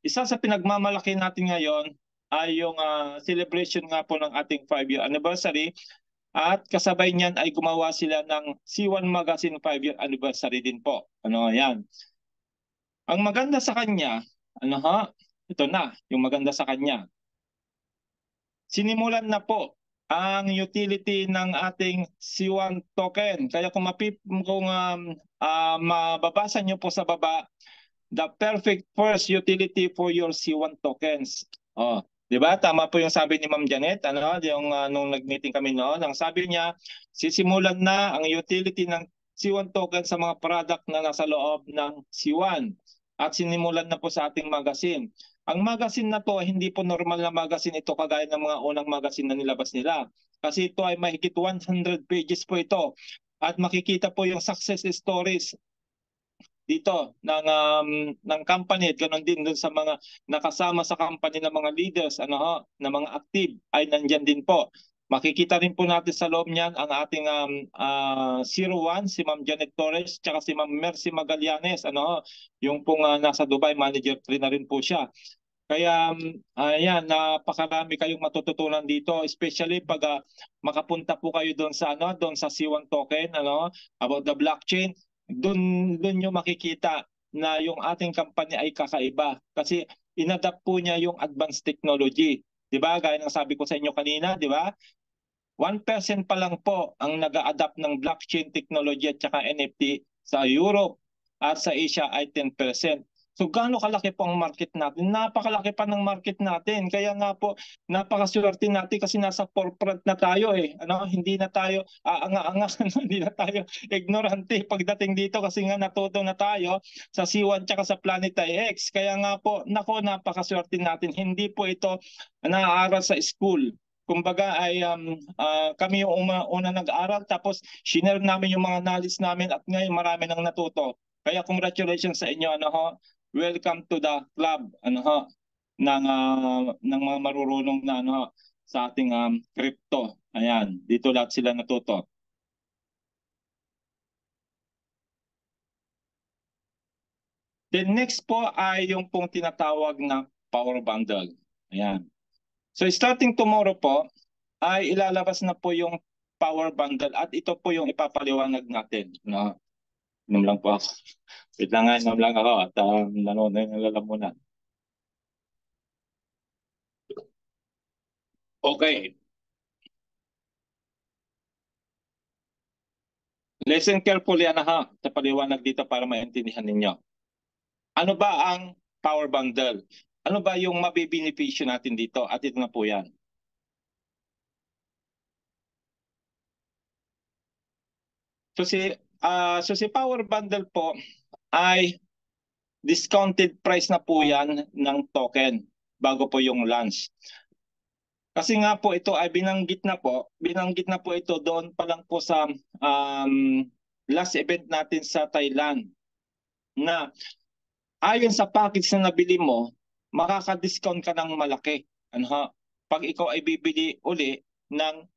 isa sa pinagmamalaki natin ngayon ay yung celebration nga po ng ating 5-year anniversary. At kasabay niyan ay gumawa sila ng C1 Magazine 5-year anniversary din po. Yan. Ang maganda sa kanya, ito na, yung maganda sa kanya. Sinimulan na po ang utility ng ating C1 token. Kaya kung mababasa nyo po sa baba, the perfect first utility for your C1 tokens. Diba? Tama po yung sabi ni Ma'am Janet, yung nung nag-meeting kami noon, ang sabi niya, sisimulan na ang utility ng C1 token sa mga product na nasa loob ng C1 at sinimulan na po sa ating magazine. Ang magazine na to, hindi po normal na magazine ito kagaya ng mga unang magazine na nilabas nila. Kasi ito ay mahigit 100 pages po ito at makikita po yung success stories dito ng company at ganoon din doon sa mga nakasama sa company ng mga leaders na mga active ay nandyan din po. Makikita rin po natin sa loob niyan ang ating 01 si Ma'am Janet Torres tsaka si Ma'am Mercy Magallanes yung pong nasa Dubai, manager 3 na rin po siya. Kaya ayan, napakarami kayong matututunan dito, especially pag makapunta po kayo doon sa doon sa C1 token, about the blockchain. Doon nyo makikita na yung ating company ay kakaiba kasi inadapt po niya yung advanced technology. 'Di ba? Gaya ng sabi ko sa inyo kanina, 'di ba? 1% pa lang po ang nag-a-adapt ng blockchain technology at saka NFT sa Europe, at sa Asia ay 10%. So gaano kalaki po ang market natin? Napakalaki pa ng market natin. Kaya nga po, napakaswerte natin kasi nasa forefront na tayo eh. Hindi na tayo aanga-anga, hindi na tayo ignorante pagdating dito kasi nga natuto na tayo sa C1 tsaka sa Planet X. Kaya nga po, napakaswerte natin. Hindi po ito naaaral sa school. Kumbaga ay kami yung una nag-aral, tapos shinare namin yung mga knowledge namin at ngayon marami nang natuto. Kaya congratulations sa inyo, welcome to the club, ng mga marurunong na sa ating crypto. Ayan, dito lahat sila natuto. The next po ay yung pong tinatawag na power bundle. Ayan. So starting tomorrow po ay ilalabas na po yung power bundle at ito po yung ipapaliwanag natin. Inom lang po ako. Wait lang nga, inom lang ako at nanonood ng lalamunan. Okay. Listen carefully sa paliwanag dito para maintindihan ninyo. Ano ba ang power bundle? Ano ba yung mabibenepisyo natin dito? At ito na po yan. So si power bundle po ay discounted price na po yan ng token bago po yung launch. Kasi nga po ito ay binanggit na po ito doon pa lang po sa last event natin sa Thailand na ayon sa package na nabili mo, makaka-discount ka ng malaki. Pag ikaw ay bibili uli ng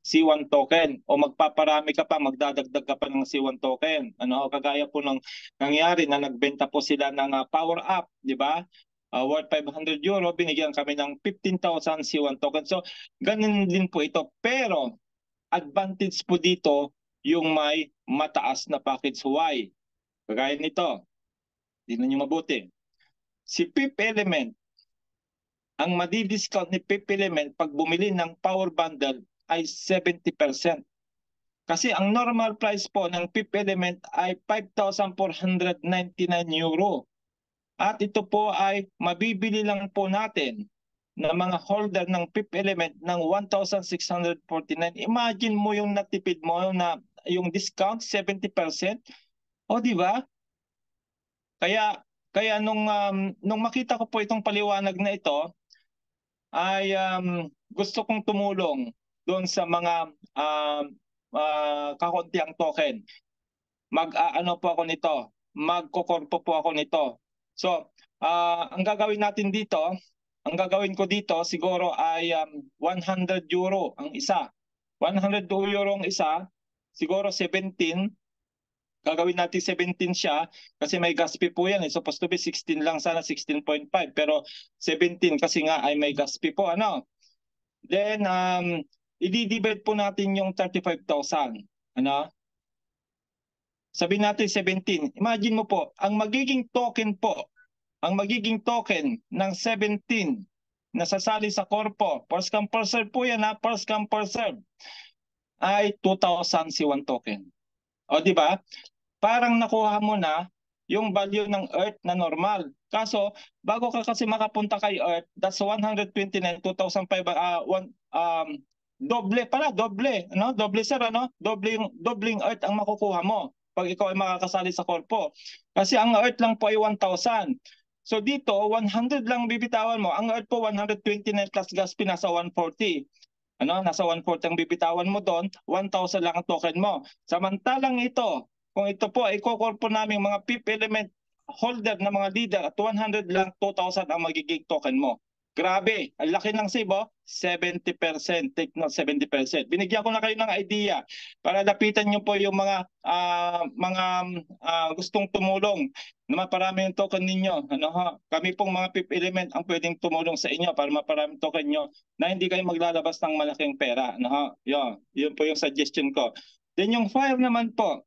C1 token o magpaparami ka pa, magdadagdag ka pa ng C1 token. Kagaya po ng nangyari na nagbenta po sila ng power up, di ba? Worth 500 euro, binigyan kami ng 15,000 C1 token. So, ganun din po ito. Pero, advantage po dito yung may mataas na package. Why? Kagaya nito. Tingnan nyo mabuti. Si PIP Element, ang madi-discount ni PIP Element pag bumili ng power bundle ay 70%. Kasi ang normal price po ng PIP Element ay 5,499 euro. At ito po ay mabibili lang po natin ng mga holder ng PIP Element ng 1,649. Imagine mo yung natipid mo na yung discount 70%. O di ba? Kaya nung makita ko po itong paliwanag na ito, ay gusto kong tumulong doon sa mga kakuntiang token. Mag-ano po ako nito, magkokorpo po ako nito. So, ang gagawin ko dito siguro ay 100 euro ang isa. 100 euro ang isa, siguro 17. Gagawin natin 17 siya kasi may gas fee po yan. Supposed to be 16 lang sana, 16.5. Pero 17 kasi nga ay may gas fee po. Then, i-divide po natin yung 35,000. Sabihin natin 17. Imagine mo po, ang magiging token ng 17 na sasali sa korpo, first come first serve po yan, first come first serve, ay 2,000 C1 token. O di ba? Parang nakuha mo na yung value ng Earth na normal. Kaso, bago ka kasi makapunta kay Earth, that's 129, 2,500, doble pala, doble. Doble sir, dobling Earth ang makukuha mo pag ikaw ay makakasali sa korpo. Kasi ang Earth lang po ay 1,000. So dito, 100 lang bibitawan mo. Ang Earth po, 129 plus gas fee, nasa 140. Nasa 140 ang bibitawan mo doon, 1,000 lang ang token mo. Samantalang ito, kung ito po ay kukorpo namin mga PIP Element holder na mga leader at 100 lang, 2,000 ang magiging token mo. Grabe, ang laki ng save, 70%. Take note, 70%. Binigyan ko na kayo ng idea para lapitan nyo po yung mga gustong tumulong na maparami yung token ninyo. Ano, ha? Kami pong mga Fifth Element ang pwedeng tumulong sa inyo para maparami token nyo na hindi kayo maglalabas ng malaking pera. Ano, ha? Yun po yung suggestion ko. Then yung fire naman po,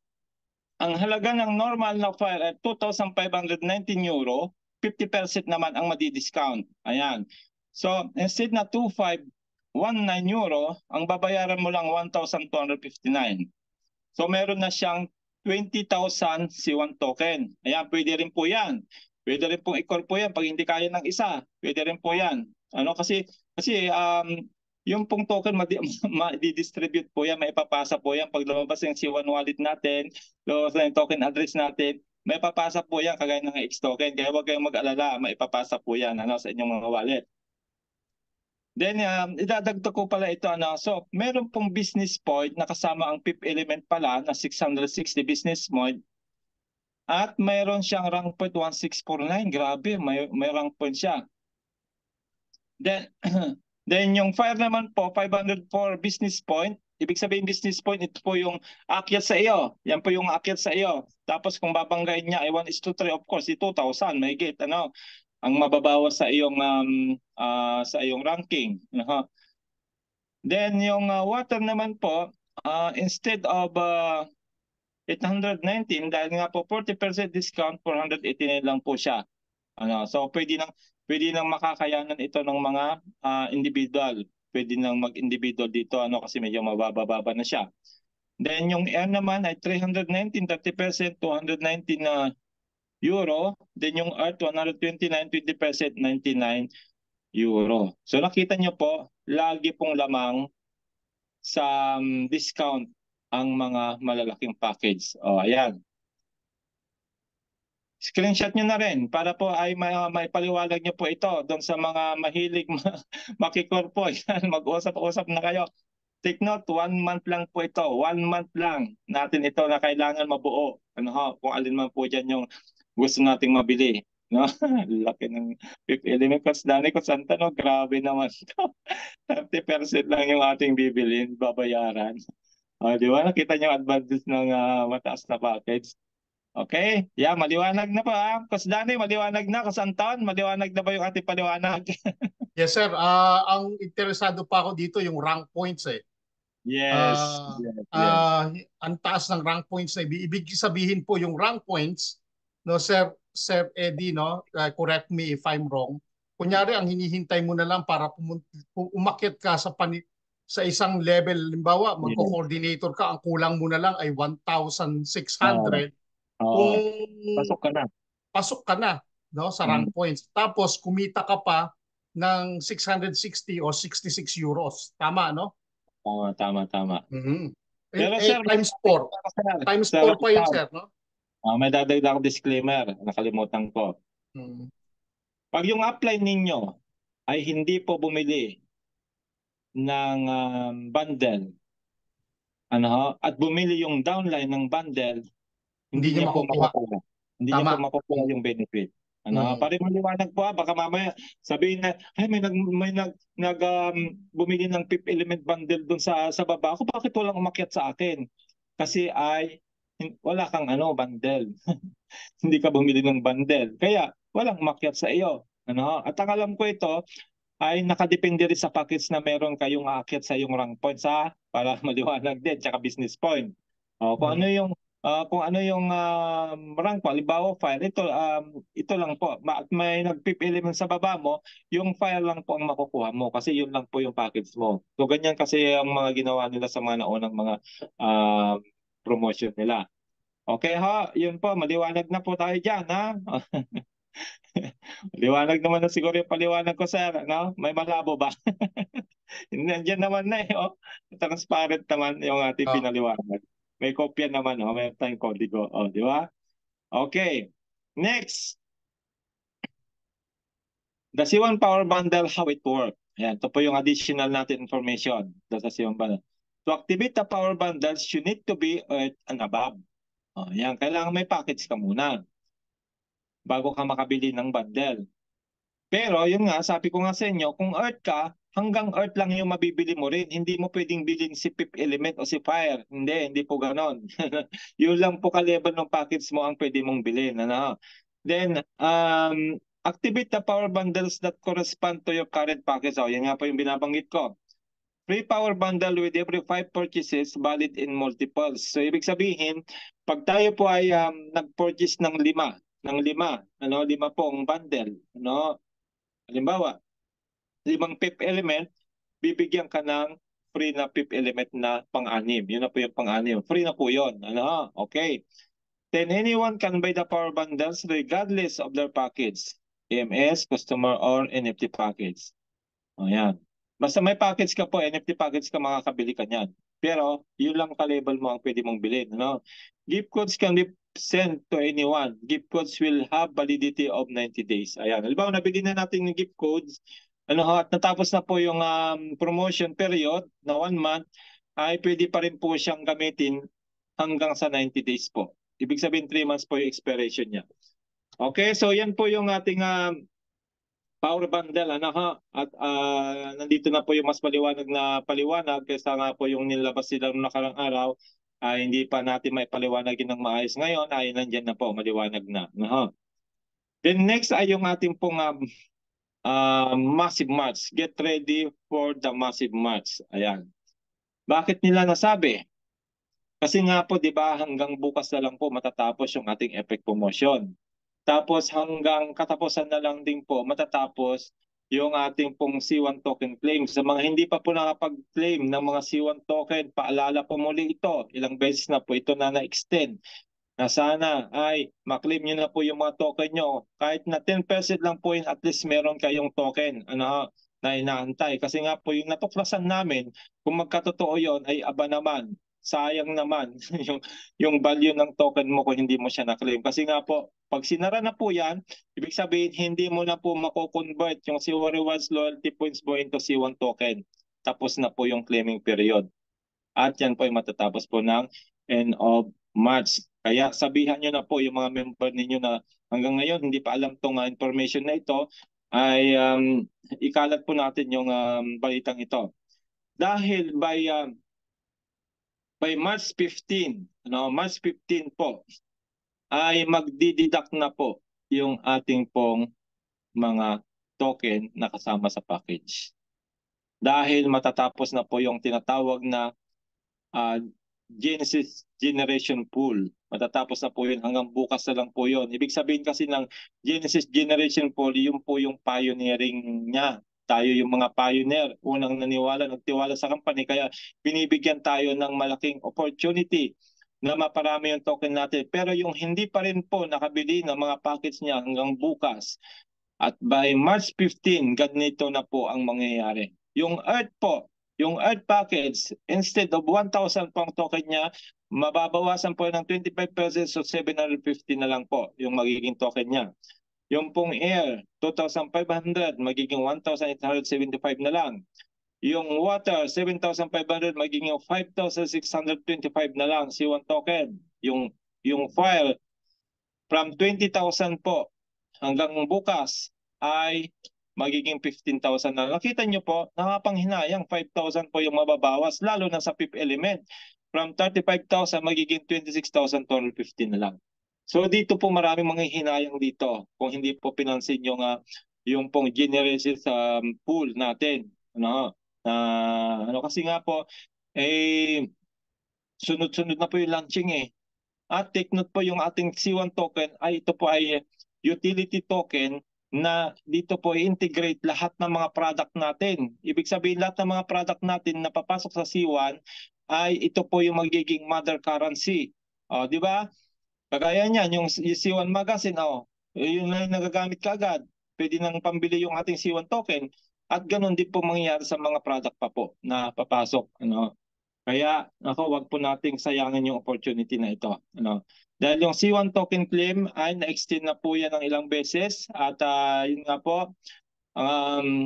ang halaga ng normal na fire ay 2,519 euro, 50% naman ang madi-discount. Ayan. So, instead na 2,519 euro, ang babayaran mo lang 1,259. So, meron na siyang 20,000 C1 token. Ayan, pwede rin po yan. Pwede rin pong i-call po yan pag hindi kaya ng isa. Pwede rin po yan. Ano, kasi yung pong token ma-distribute po yan, maipapasa po yan. Pag lumabas yung C1 wallet natin, lumabas na yung token address natin, may papasa po yan kagaya ng X token. Kaya huwag kayong mag-alala, maipapasa po yan sa inyong mga wallet. Then, idadagdag ko pala ito. So, meron pong business point na kasama ang Fifth Element pala na 660 business point. At mayroon siyang rank point 1649. Grabe, may rank point siya. Then yung fire naman po, 504 business point. Ibig sabihin business point, ito po yung akyat sa iyo. Yan po yung akyat sa iyo. Tapos kung babanggain niya ay 1:3, of course, 2,000. May gate, ang mababawas sa iyong ranking. Then yung water naman po, instead of 819, dahil nga po 40% discount, 489 lang po siya. So pwede nang makakayanan ito ng mga individual. Pwede nang mag-individual dito kasi medyo mababa na siya. Then yung air naman ay 319, 30%, 219 euro. Then yung earth 129, 20%, 99 euro. So nakita nyo po, lagi pong lamang sa discount ang mga malalaking package. Ayan. Screenshot nyo na rin para po ay may paliwanag nyo po ito doon sa mga mahilig makikorpo. Mag-usap-usap na kayo. Take note, 1 month lang po ito. 1 month lang natin ito na kailangan mabuo. Kung alin man po dyan yung gusto nating mabili. Laki ng Fifth Element. Dani ko Santa, grabe naman ito. 30% lang yung ating bibilin, babayaran. Di ba? Nakita nyo advantage ng mataas na package. Okay, maliwanag na pa. Kas Dani, maliwanag na. Kas Anton, maliwanag na ba yung ating paliwanag? Yes, sir. Ang interesado pa ako dito yung rank points eh. Yes. Ang taas ng rank points na ibig sabihin po yung rank points, no, Sir Eddie, no, correct me if I'm wrong. Kunyari, ang hinihintay mo na lang para umakyat ka sa isang level, limbawa, magko-coordinator ka, ang kulang mo na lang ay 1,600. Pasok ka na, no, sa rank points. Tapos kumita ka pa ng 660 o 66 euros. Tama, no? Tama. Pero sir, times 4. Times 4 pa yun, sir, no? May dadagdag disclaimer, nakalimutan ko. Pag yung upline ninyo ay hindi po bumili ng bundle, at bumili yung downline ng bundle, hindi niyo po makukuha. Hindi niyo po makukuha yung benefit. Pare maliwanag po baka mamaya sabihin na ay may bumili ng Fifth Element bundle doon sa baba. Ako bakit walang umakyat sa akin? Kasi ay wala kang bundle. Hindi ka bumili ng bundle. Kaya walang umakyat sa iyo. At ang alam ko ito ay nakadepende rin sa package na meron kayong aakyat sa iyong rank points para maliwanag din tsaka business point. Kung ano yung rank mo, halimbawa fire, ito lang po. May nag-Fifth Element sa baba mo, yung fire lang po ang makukuha mo kasi yun lang po yung package mo. So ganyan kasi ang mga ginawa nila sa mga naunang mga promotion nila. Okay yun po, maliwanag na po tayo dyan Maliwanag naman na siguro yung paliwanag ko, sir. May malabo ba? Nandiyan naman na transparent naman yung ating pinaliwanag. May kopya naman, may tayong kodigo. Di ba? Okay. Next. The C1 Power Bundle, how it works. Ayan, ito po yung additional natin information sa C1 Bundle. To activate the Power Bundles, you need to be Earth and above. Ayan, kailangan may package ka muna bago ka makabili ng bundle. Pero yun nga, sabi ko nga sa inyo, kung Earth ka, hanggang earth lang yung mabibili mo rin. Hindi mo pwedeng bilhin si fifth element o si fire. Hindi po ganon. Yun lang po ka-level ng package mo ang pwede mong bilhin. Ano? Then, activate the power bundles that correspond to your current package. O, yan nga po yung binabanggit ko. Free power bundle with every 5 purchases valid in multiples. So, ibig sabihin, pag tayo po ay nag-purchase ng 5, ano, 5 pong bundle, ano, halimbawa, 5 fifth element, bibigyan ka ng free na fifth element na pang-anim. Yun na po yung pang-anim. Free na po yun. Ano? Okay. Then anyone can buy the power bundles regardless of their package. EMS, customer, or NFT package. O yan. Basta may package ka po, NFT package ka, makakabili ka niyan. Pero yun lang ka-label mo ang pwede mong bilhin. Ano? Gift codes can be sent to anyone. Gift codes will have validity of 90 days. Ayan. Halimbawa, nabili na natin yung gift codes, ano, at natapos na po yung promotion period na 1 month, ay pwede pa rin po siyang gamitin hanggang sa 90 days po. Ibig sabihin 3 months po yung expiration niya. Okay, so yan po yung ating power bundle, ano ha? At nandito na po yung mas paliwanag na paliwanag kaysa nga po yung nilabas sila noong nakarang araw ay hindi pa natin may paliwanagin ng maayos. Ngayon ay nandyan na po, maliwanag na. Ano ha? Then next ay yung ating pong massive march. Get ready for the massive march. Ayan. Bakit nila nasabi? Kasi nga po, di ba, hanggang bukas na lang po matatapos yung ating epic promotion. Tapos hanggang katapusan na lang din po matatapos yung ating pong C1 token claim. Sa mga hindi pa po nakapag-claim ng mga C1 token, paalala po muli ito. Ilang beses na po ito na-extend. Na sana ay maklaim nyo na po yung mga token nyo. Kahit na 10% lang po yun, at least meron kayong token na inaantay. Kasi nga po yung natuklasan namin, kung magkatotoo yon ay aba naman. Sayang naman yung value ng token mo kung hindi mo siya na-claim. Kasi nga po, pag sinara na po yan, ibig sabihin hindi mo na po mako-convert yung C1 Rewards loyalty points mo into C1 token. Tapos na po yung claiming period. At yan po ay matatapos po ng end of March. Kaya sabihan nyo na po yung mga member ninyo na hanggang ngayon hindi pa alam itong information na ito, ay ikalat po natin yung balitang ito. Dahil by March 15, March 15 po, ay magdideduct na po yung ating pong mga token na kasama sa package. Dahil matatapos na po yung tinatawag na Genesis Generation Pool. Matatapos na po yun, hanggang bukas na lang po yun. Ibig sabihin kasi ng Genesis Generation Pool, yun po yung pioneering niya. Tayo yung mga pioneer, unang naniwala, nagtiwala sa company, kaya binibigyan tayo ng malaking opportunity na maparami yung token natin. Pero yung hindi pa rin po nakabili ng mga package niya hanggang bukas, at by March 15, ganito na po ang mangyayari. Yung Earth po, yung Earth package, instead of 1,000 pang token niya, mababawasan po ng 25%, so 750 na lang po yung magiging token niya. Yung pong Air, 2,500, magiging 1,875 na lang. Yung Water, 7,500, magiging 5,625 na lang, C1 token. Yung Fire, from 20,000 po hanggang bukas ay magiging 15,000 na. Nakita nyo po, nakapanghinayang 5,000 po yung mababawas, lalo na sa fifth element. From 35,000, magiging 26,250 na lang. So dito po maraming mga hinayang dito kung hindi po pinansin yung pong Genesis pool natin. Kasi nga po, sunod-sunod na po yung launching eh. At take note po, yung ating C1 token ay ito po ay utility token na dito po i-integrate lahat ng mga product natin. Ibig sabihin lahat ng mga product natin na papasok sa C1 ay ito po yung magiging mother currency. Di ba? Kagaya niyan, yung C1 magazine, yun na yung nagagamit kaagad. Pwede nang pambili yung ating C1 token. At ganun din po mangyayari sa mga product pa po na papasok. Kaya wag po nating sayangin yung opportunity na ito. Dahil yung C1 token claim ay na-extend na po yan ng ilang beses. At yun nga po,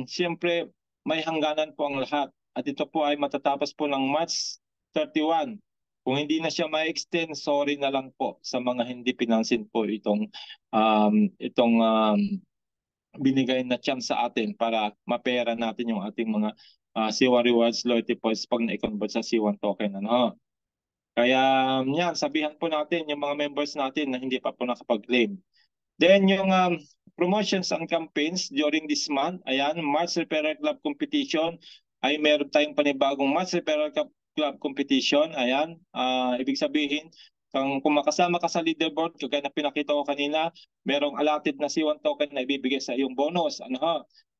siyempre may hangganan po ang lahat. At ito po ay matatapos po ng March 31. Kung hindi na siya ma-extend, sorry na lang po sa mga hindi pinansin po itong binigay na chance sa atin para mapera natin yung ating mga C1 rewards loyalty points pag na-convert sa C1 token. Ano? Kaya yan, sabihan po natin yung mga members natin na hindi pa po nakapag-claim. Then yung promotions and campaigns during this month, ayan, March Referral Club Competition, ay meron tayong panibagong March Referral Club Competition. Ayan, ibig sabihin, kung makasama ka sa leaderboard, kagaya na pinakita ko kanina, merong allotted na C1 token na ibibigay sa iyong bonus. Ano ha?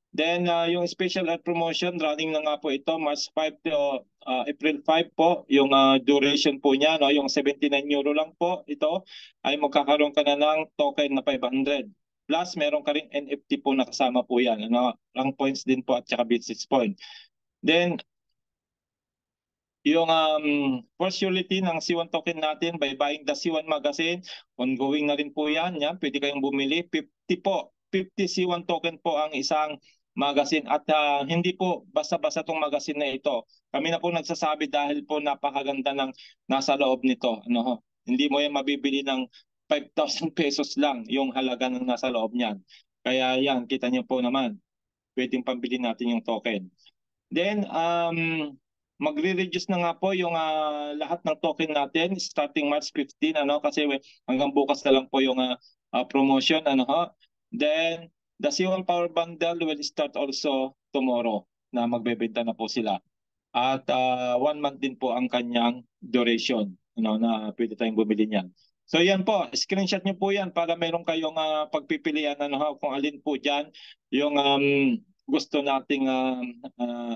Then yung special ad promotion, running na nga po ito, March 5 to April 5 po, yung duration po niya, no? Yung 79 euro lang po ito, ay magkakaroon ka na ng token na 500. Plus, meron ka rin NFT po na kasama po yan. Ano? Rank points din po at saka business point. Then, yung first utility ng C1 token natin by buying the C1 magazine, ongoing na rin po yan. Yan. Pwede kayong bumili. 50 po. 50 C1 token po ang isang magazine at hindi po basta-basta itong magazine na ito. Kami na po nagsasabi dahil po napakaganda ng nasa loob nito. Ano? Hindi mo yan mabibili ng 5,000 pesos lang yung halaga ng nasa loob niyan. Kaya yan, kita niyo po naman, pwedeng pambili natin yung token. Then, magre-reduce na nga po yung lahat ng token natin starting March 15, ano, kasi hanggang bukas na lang po yung promotion. Ano, ho? Then, the C1 Power Bundle will start also tomorrow na magbebenta na po sila. At 1 month din po ang kanyang duration, ano, na pwede tayong bumili niyan. So yan po, screenshot niyo po yan para meron kayong pagpipilian, ano, kung alin po dyan yung gusto nating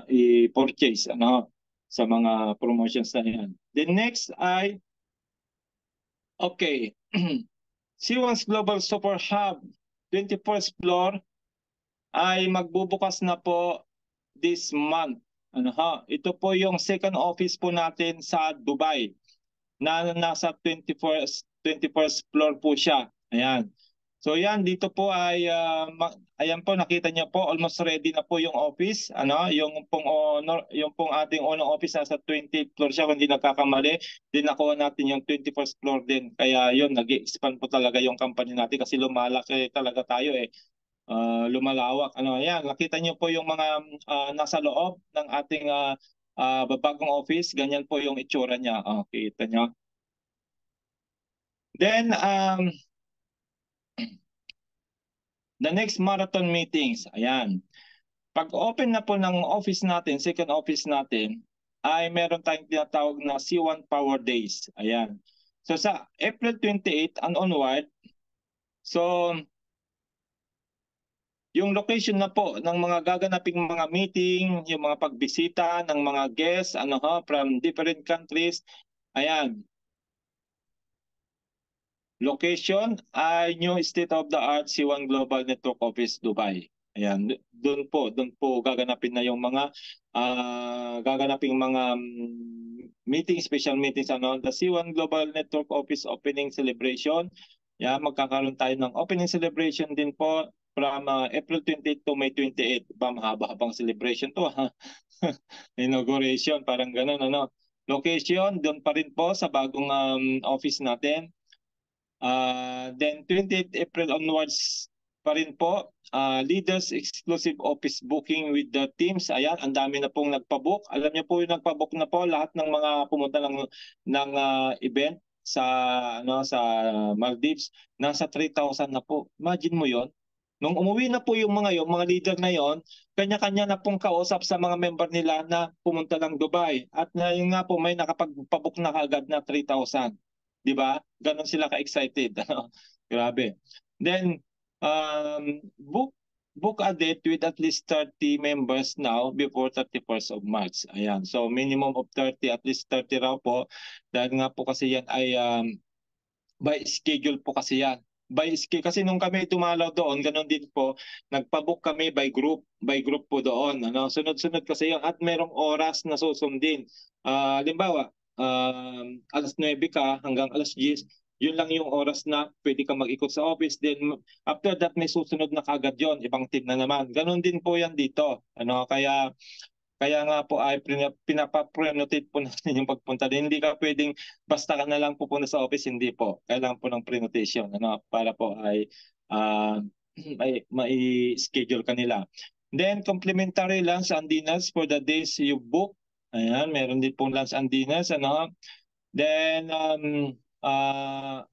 i-purchase, ano, sa mga promotions na yan. The next ay, okay, C1's Global Super Hub 21st floor ay magbubukas na po this month. Ano ha? Ito po yung second office po natin sa Dubai na nasa 21st floor po siya. Ayan. So yan, dito po ay, ayan po, nakita niyo po, almost ready na po yung office. Ano, yung pong ating unang office nasa 20th floor siya, kung hindi nagkakamali. Din nakuha natin yung 21st floor din. Kaya yun, nag-expand po talaga yung company natin kasi lumalaki talaga tayo eh. Lumalawak. Ano, ayan, nakita niyo po yung mga nasa loob ng ating bagong office. Ganyan po yung itsura niya. Kita niyo. Then, the next marathon meetings, ayan. Pag open na po ng office natin, second office natin, ay meron tayong tinatawag na C1 Power Days. Ayan. So sa April 28 and onward, so yung location na po ng mga gaganaping mga meeting, yung mga pagbisita ng mga guests, ano ho, from different countries, ayan. Location ay new state-of-the-art C1 Global Network Office Dubai. Ayan, doon po gaganapin na yung mga gaganaping mga meeting, special meetings, ano, the C1 Global Network Office Opening Celebration. Yan, magkakaroon tayo ng opening celebration din po from April 28 to May 28. Mahaba-habang celebration to, ha? Inauguration, parang ganun, ano. Location, doon pa rin po sa bagong office natin. Then 28 April onwards pa rin po, leaders exclusive office booking with the teams. Ayan, ang dami na pong nagpabook. Alam niyo po yung nagpabook na po lahat ng mga pumunta ng event sa Maldives, nasa 3,000 na po. Imagine mo 'yon. Nung umuwi na po yung mga leader na yon, kanya-kanya na pong kausap sa mga member nila na pumunta ng Dubai. At na yun nga po, may nakapagpabook na kaagad na 3,000. Di ba? Ganon sila ka-excited. Grabe. Then, book a date with at least 30 members now before 31st of March. Ayan. So, minimum of 30, at least 30 raw po. Dahil nga po kasi yan ay by schedule po kasi yan. By schedule. Kasi nung kami tumalaw doon, ganon din po, nagpabook kami by group po doon. Ano? Sunod-sunod kasi yan. At merong oras na susundin. Halimbawa, alas 9 ka hanggang alas 10, yun lang yung oras na pwede ka mag-ikot sa office. Then after that may susunod na kagad yon, ibang team na naman. Ganon din po yan dito. Ano, kaya nga po ay pinapa-prenotate po natin yung pagpunta. Hindi ka pwedeng basta ka na lang pupunta sa office, hindi po. Kailangan po ng prenotation, ano, para po ay mai-schedule kanila. Then complimentary lunch and dinners for the days you book. Ayan, meron din pong lunch and dinners, ano. Then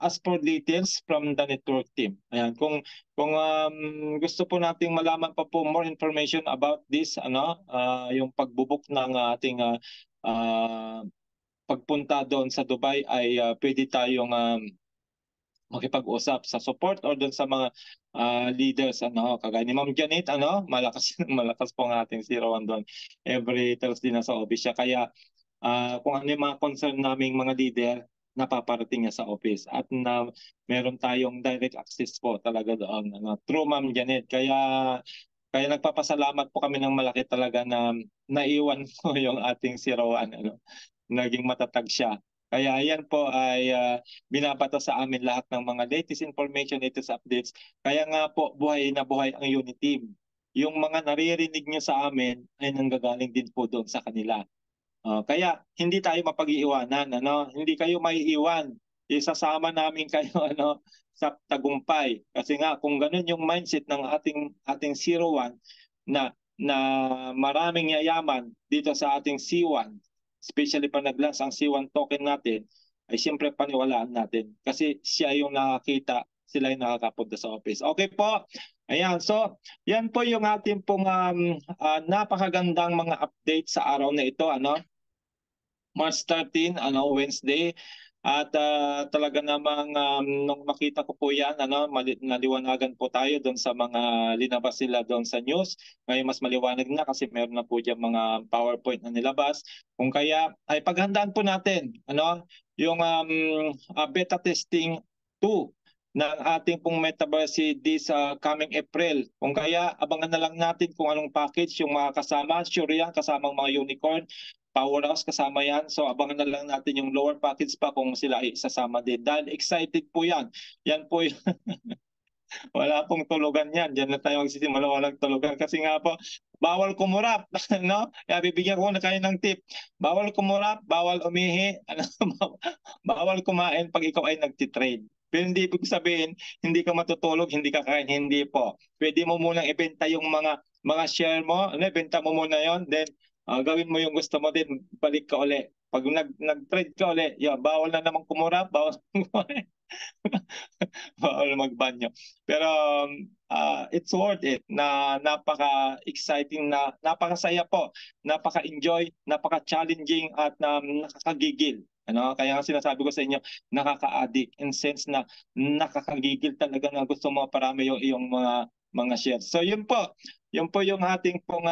as for details from the network team. Ayan, kung gusto po nating malaman pa po more information about this, ano, yung pagbubuk ng ating pagpunta doon sa Dubai, ay pwede tayong makipag-usap sa support or doon sa mga leaders, ano, kagaya ni Ma'am Janet, ano, malakas malakas po ang ating 01 doon. Every Thursday na sa office siya. Kaya kung ano yung mga concern naming mga leader, napaparating niya sa office, at na meron tayong direct access po talaga doon, ano, through Ma'am Janet. Kaya nagpapasalamat po kami ng malaki talaga na naiwan po yung ating 01, ano, naging matatag siya. Kaya yan po ay binabato sa amin lahat ng mga latest information, latest updates. Kaya nga po, buhay na buhay ang unit team. Yung mga naririnig nyo sa amin ay nanggagaling din po doon sa kanila. Kaya hindi tayo mapag-iiwanan, ano? Hindi kayo maiiwan. Isasama namin kayo, ano, sa tagumpay. Kasi nga kung ganun yung mindset ng ating 01 na maraming yayaman dito sa ating C1, especially pa nag-launch ang C1 token natin, ay siyempre paniwalaan natin. Kasi siya yung nakakita, sila yung nakakapunta sa office. Okay po? Ayan, so yan po yung ating pong napakagandang mga update sa araw na ito, ano? March 13, ano, Wednesday. At talaga namang nung makita ko po yan, ano, naliwanagan po tayo doon sa mga linabas sila doon sa news. Ngayon mas maliwanag na kasi meron na po dyan mga PowerPoint na nilabas. Kung kaya ay paghandaan po natin, ano, yung beta testing 2 ng ating pong Metaverse this coming April. Kung kaya abangan na lang natin kung anong package yung mga kasama. Sure yan, kasamang mga unicorn, Powerhouse kasama yan. So abangan na lang natin yung lower package pa kung sila ay isasama din. Dahil excited po yan. Yan po yung wala pong tulugan yan. Diyan na tayo magsisimula, walang tulugan. Kasi nga po, bawal kumurap. No? Kaya bibigyan ko na kayo ng tip. Bawal kumurap, bawal umihi, bawal kumain pag ikaw ay nagtitrade. Pero hindi ibig sabihin, hindi ka matutulog, hindi ka kain, hindi po. Pwede mo munang ibenta yung mga share mo, ibenta mo muna yon, then gawin mo yung gusto mo din, balik ka uli. Pag nag-trade ka uli, bawal na namang kumurap, bawal bawal magbanyo. Pero it's worth it, na napaka-exciting, na napakasaya po, napaka-enjoy, napaka-challenging, at nakakagigil. Ano? Kaya nga sinasabi ko sa inyo, nakaka-addict in sense na nakakagigil talaga na gusto mo parami yung iyong mga shares. So yun po yung ating pong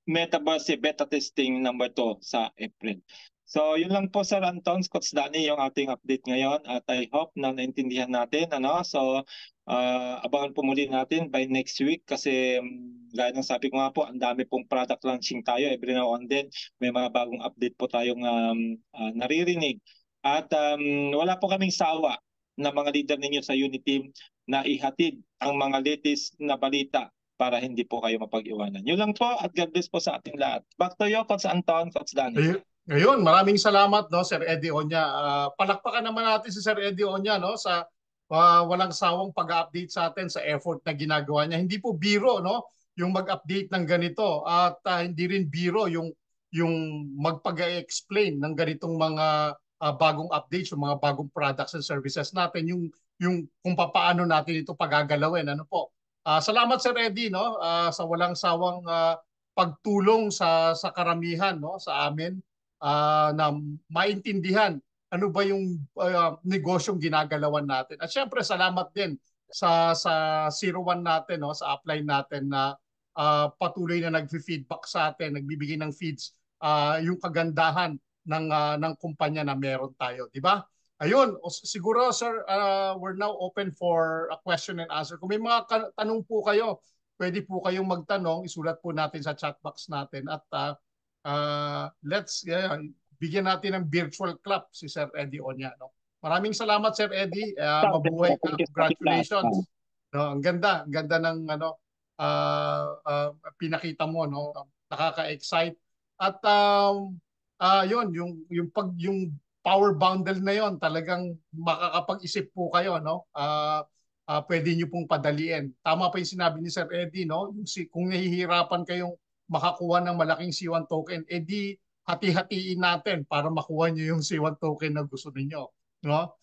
Metaverse beta testing number 2 sa April. So yun lang po, Sir Anton, Coach Danny, yung ating update ngayon, at I hope na naintindihan natin, ano. So abangan po muli natin by next week kasi gaya ng sabi ko nga po, ang dami pong product launching tayo every now and then. May mga bagong update po tayong naririnig, at wala po kaming sawa na mga leader ninyo sa unit team na ihatid ang mga latest na balita para hindi po kayo mapag-iwanan. Yun lang po, at God bless po sa ating lahat. Back to you, Coach Anton, Coach Danny. Ngayon, maraming salamat, no, Sir Eddie Onya. Palakpakan naman natin si Sir Eddie Onya, no, sa walang sawang pag-update sa atin, sa effort na ginagawa niya. Hindi po biro, no, yung mag-update ng ganito, at hindi rin biro yung magpag-explain ng ganitong mga bagong updates, yung mga bagong products and services natin, yung kung paano natin ito pagagalawin. Ano po? Salamat, Sir Eddie, no, sa walang sawang pagtulong sa karamihan, no, sa amin, na maintindihan ano ba yung negosyong ginagalawan natin. At syempre salamat din sa 01 natin, no, sa upline natin na patuloy na nagfi-feedback sa atin, nagbibigay ng feeds, yung kagandahan ng kumpanya na meron tayo, di ba? Ayun, siguro sir, we're now open for a question and answer. Kung may mga tanong po kayo, pwede po kayong magtanong, isulat po natin sa chat box natin, at let's bigyan natin ng virtual clap si Sir Eddie Onya. No? Maraming salamat, Sir Eddie. Mabuhay ka. Congratulations. No, ang ganda ng pinakita mo, no? Nakaka-excite. At yun, yung power bundle na yon, talagang makakapag-isip po kayo, no? pwede nyo pong padaliin. Tama pa yung sinabi ni Sir Eddie, no? Kung nahihirapan kayong makakuha ng malaking C1 token, edi hati-hatiin natin para makuha nyo yung C1 token na gusto ninyo. No?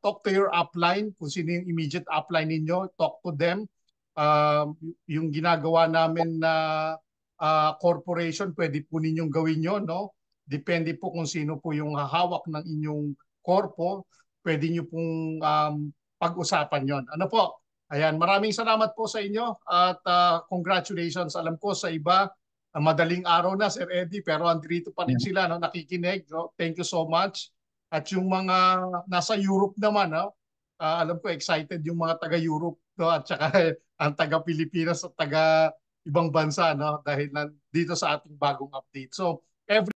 Talk to your upline, kung sino yung immediate upline ninyo, talk to them. Yung ginagawa namin na corporation, pwede po ninyong gawin yun. No? Depende po kung sino po yung hahawak ng inyong corpo, pwede nyo pong pag-usapan yon. Ano po? Ayan, maraming salamat po sa inyo at congratulations. Alam ko sa iba, madaling araw na, Sir Eddie, pero andito pa rin sila, no, nakikinig. No? Thank you so much. At yung mga nasa Europe naman, no? Alam ko excited yung mga taga-Europe, no? At saka ang taga-Pilipinas at taga-ibang bansa, no? Dahil dito sa ating bagong update. So, every